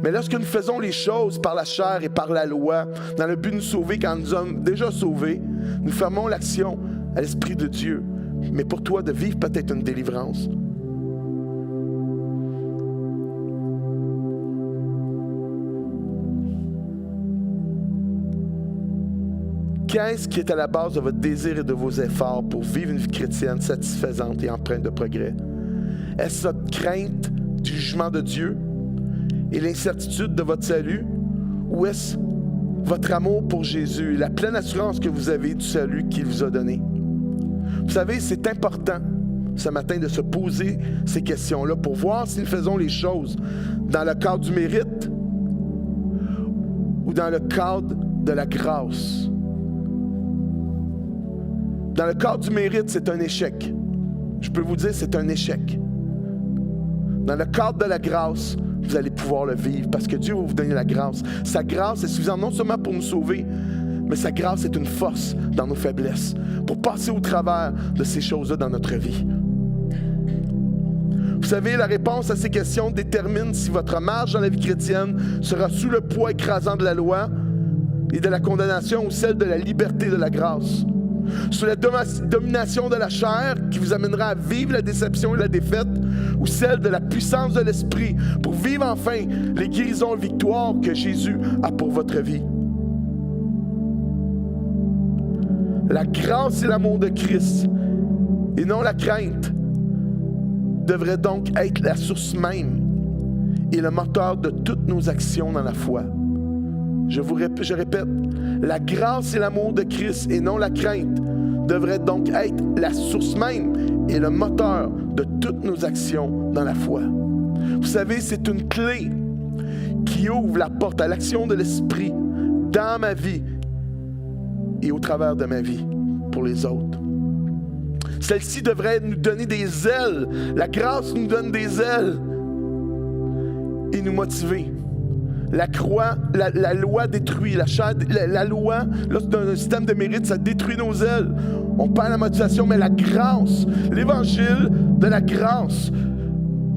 Mais lorsque nous faisons les choses par la chair et par la loi, dans le but de nous sauver quand nous sommes déjà sauvés, nous fermons l'action à l'Esprit de Dieu. Mais pour toi, de vivre peut-être une délivrance. Qu'est-ce qui est à la base de votre désir et de vos efforts pour vivre une vie chrétienne satisfaisante et empreinte de progrès? Est-ce votre crainte du jugement de Dieu et l'incertitude de votre salut? Ou est-ce votre amour pour Jésus et la pleine assurance que vous avez du salut qu'il vous a donné? Vous savez, c'est important ce matin de se poser ces questions-là pour voir si nous faisons les choses dans le cadre du mérite ou dans le cadre de la grâce. Dans le cadre du mérite, c'est un échec. Je peux vous dire, c'est un échec. Dans le cadre de la grâce, vous allez pouvoir le vivre parce que Dieu va vous donner la grâce. Sa grâce est suffisante non seulement pour nous sauver, mais sa grâce est une force dans nos faiblesses pour passer au travers de ces choses-là dans notre vie. Vous savez, la réponse à ces questions détermine si votre marche dans la vie chrétienne sera sous le poids écrasant de la loi et de la condamnation ou celle de la liberté de la grâce. Sous la domination de la chair qui vous amènera à vivre la déception et la défaite, ou celle de la puissance de l'esprit pour vivre enfin les guérisons et victoires que Jésus a pour votre vie. La grâce et l'amour de Christ, et non la crainte, devrait donc être la source même et le moteur de toutes nos actions dans la foi. Je répète, la grâce et l'amour de Christ et non la crainte devrait donc être la source même et le moteur de toutes nos actions dans la foi. Vous savez, c'est une clé qui ouvre la porte à l'action de l'Esprit dans ma vie et au travers de ma vie pour les autres. Celle-ci devrait nous donner des ailes. La grâce nous donne des ailes et nous motiver. La loi détruit, la loi, là, c'est un système de mérite, ça détruit nos ailes. On perd la motivation, mais la grâce, l'évangile de la grâce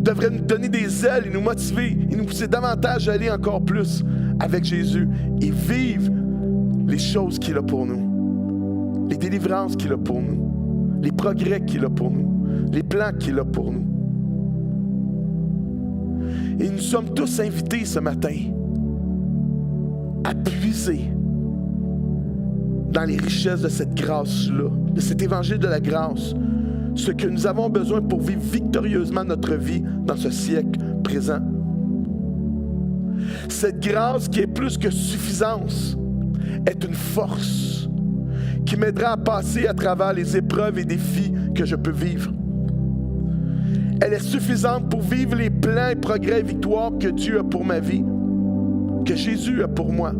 devrait nous donner des ailes et nous motiver et nous pousser davantage à aller encore plus avec Jésus et vivre les choses qu'il a pour nous, les délivrances qu'il a pour nous, les progrès qu'il a pour nous, les plans qu'il a pour nous. Et nous sommes tous invités ce matin à puiser dans les richesses de cette grâce-là, de cet évangile de la grâce, ce que nous avons besoin pour vivre victorieusement notre vie dans ce siècle présent. Cette grâce qui est plus que suffisance est une force qui m'aidera à passer à travers les épreuves et défis que je peux vivre. Elle est suffisante pour vivre les plans et progrès et victoires que Dieu a pour ma vie, que Jésus a pour moi.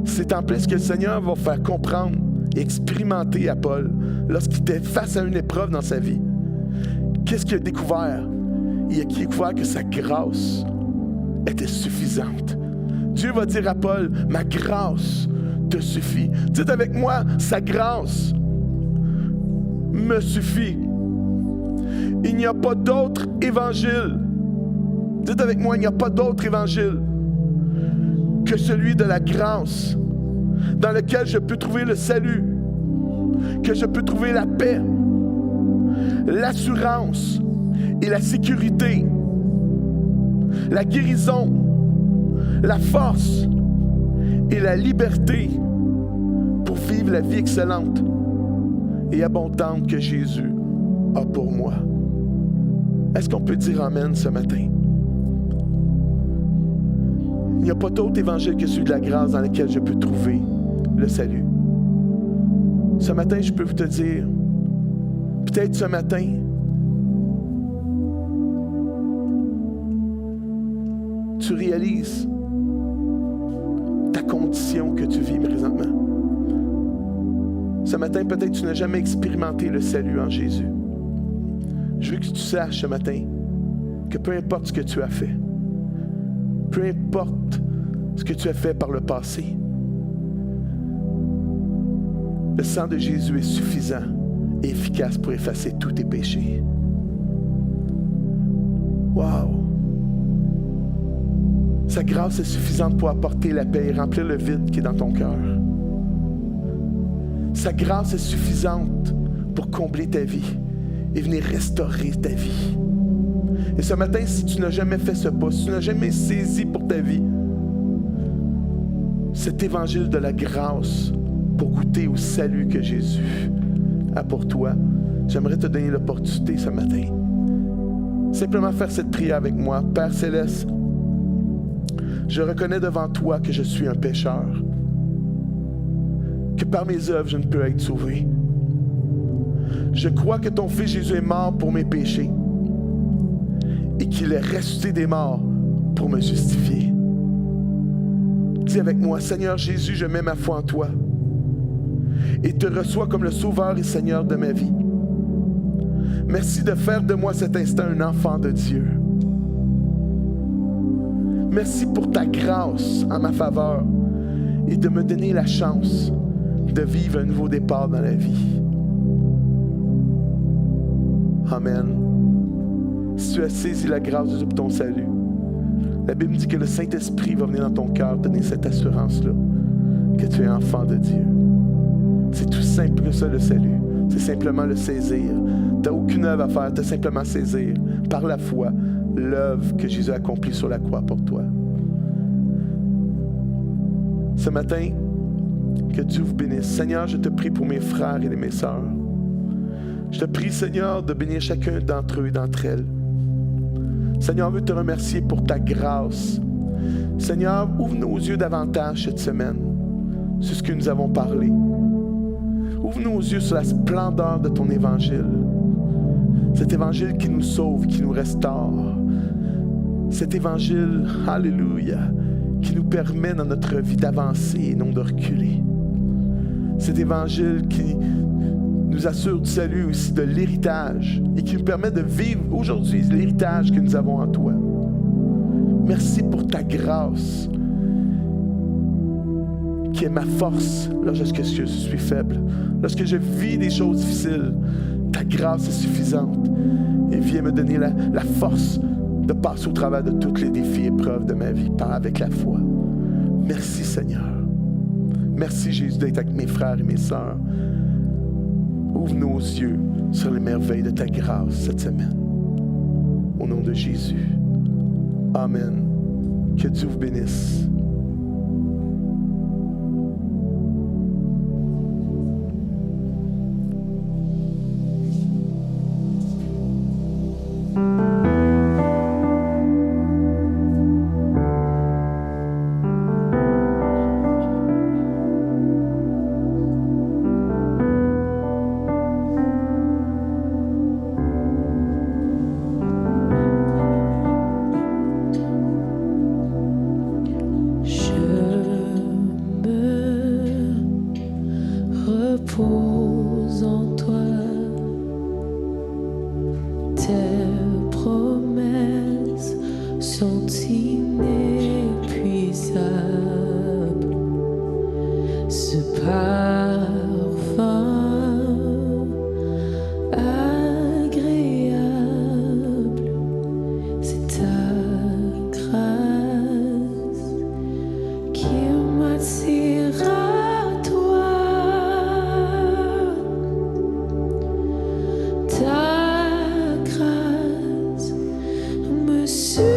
C'est en plein ce que le Seigneur va faire comprendre et expérimenter à Paul lorsqu'il était face à une épreuve dans sa vie. Qu'est-ce qu'il a découvert? Il a découvert que sa grâce était suffisante. Dieu va dire à Paul, ma grâce te suffit. Dites avec moi, sa grâce me suffit. Il n'y a pas d'autre évangile. Dites avec moi, il n'y a pas d'autre évangile que celui de la grâce, dans lequel je peux trouver le salut, que je peux trouver la paix, l'assurance et la sécurité, la guérison, la force et la liberté pour vivre la vie excellente et abondante que Jésus a pour moi. Est-ce qu'on peut dire amen ce matin? Il n'y a pas d'autre évangile que celui de la grâce dans lequel je peux trouver le salut. Ce matin, je peux vous te dire, peut-être ce matin, tu réalises ta condition que tu vis présentement. Ce matin, peut-être tu n'as jamais expérimenté le salut en Jésus. Je veux que tu saches ce matin que peu importe ce que tu as fait, peu importe ce que tu as fait par le passé, le sang de Jésus est suffisant et efficace pour effacer tous tes péchés. Wow! Sa grâce est suffisante pour apporter la paix et remplir le vide qui est dans ton cœur. Sa grâce est suffisante pour combler ta vie et venir restaurer ta vie. Et ce matin, si tu n'as jamais fait ce pas, si tu n'as jamais saisi pour ta vie cet évangile de la grâce pour goûter au salut que Jésus a pour toi, j'aimerais te donner l'opportunité ce matin. Simplement faire cette prière avec moi. Père Céleste, je reconnais devant toi que je suis un pécheur, que par mes œuvres, je ne peux être sauvé. Je crois que ton Fils Jésus est mort pour mes péchés et qu'il est ressuscité des morts pour me justifier. Dis avec moi, Seigneur Jésus, je mets ma foi en toi et te reçois comme le Sauveur et Seigneur de ma vie. Merci de faire de moi cet instant un enfant de Dieu. Merci pour ta grâce en ma faveur et de me donner la chance de vivre un nouveau départ dans la vie. Amen. Si tu as saisi la grâce de Dieu pour ton salut, la Bible dit que le Saint-Esprit va venir dans ton cœur donner cette assurance-là, que tu es enfant de Dieu. C'est tout simple que ça, le salut. C'est simplement le saisir. Tu n'as aucune œuvre à faire, tu as simplement saisir, par la foi, l'œuvre que Jésus a accomplie sur la croix pour toi. Ce matin, que Dieu vous bénisse. Seigneur, je te prie pour mes frères et mes sœurs. Je te prie, Seigneur, de bénir chacun d'entre eux et d'entre elles. Seigneur, on veut te remercier pour ta grâce. Seigneur, ouvre nos yeux davantage cette semaine sur ce que nous avons parlé. Ouvre nos yeux sur la splendeur de ton évangile. Cet évangile qui nous sauve, qui nous restaure. Cet évangile, alléluia, qui nous permet dans notre vie d'avancer et non de reculer. Cet évangile qui nous assure du salut aussi, de l'héritage, et qui nous permet de vivre aujourd'hui l'héritage que nous avons en toi. Merci pour ta grâce, qui est ma force lorsque je suis faible. Lorsque je vis des choses difficiles, ta grâce est suffisante et viens me donner la force de passer au travers de tous les défis et épreuves de ma vie avec la foi. Merci Seigneur. Merci Jésus d'être avec mes frères et mes sœurs. Ouvre nos yeux sur les merveilles de ta grâce cette semaine. Au nom de Jésus. Amen. Que Dieu vous bénisse. Repose en toi, tes promesses sont inépuisables. Ce parfum agréable, c'est ta grâce qui m'attire à toi. Ta grâce me suffit.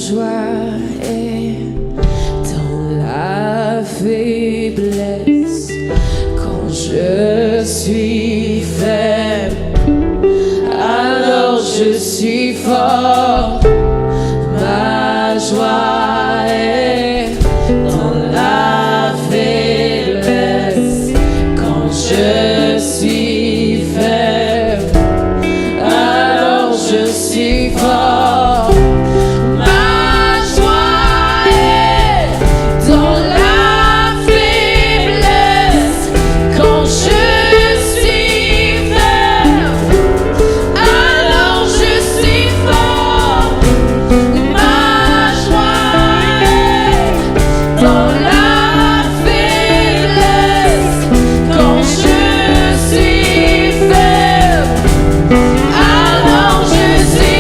joie est dans la faiblesse. Quand je suis faible, alors je suis fort. Ma joie est dans la faiblesse. Quand je suis faible, alors je suis fort. Ma joie est dans la faiblesse. Quand je suis faible, alors je suis fort. Ma joie est dans la faiblesse. Quand je suis faible, alors je suis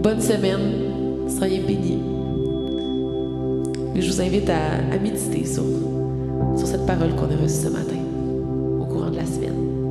Bonne semaine, soyez bénis. Et je vous invite à méditer sur cette parole qu'on a reçue ce matin, au courant de la semaine.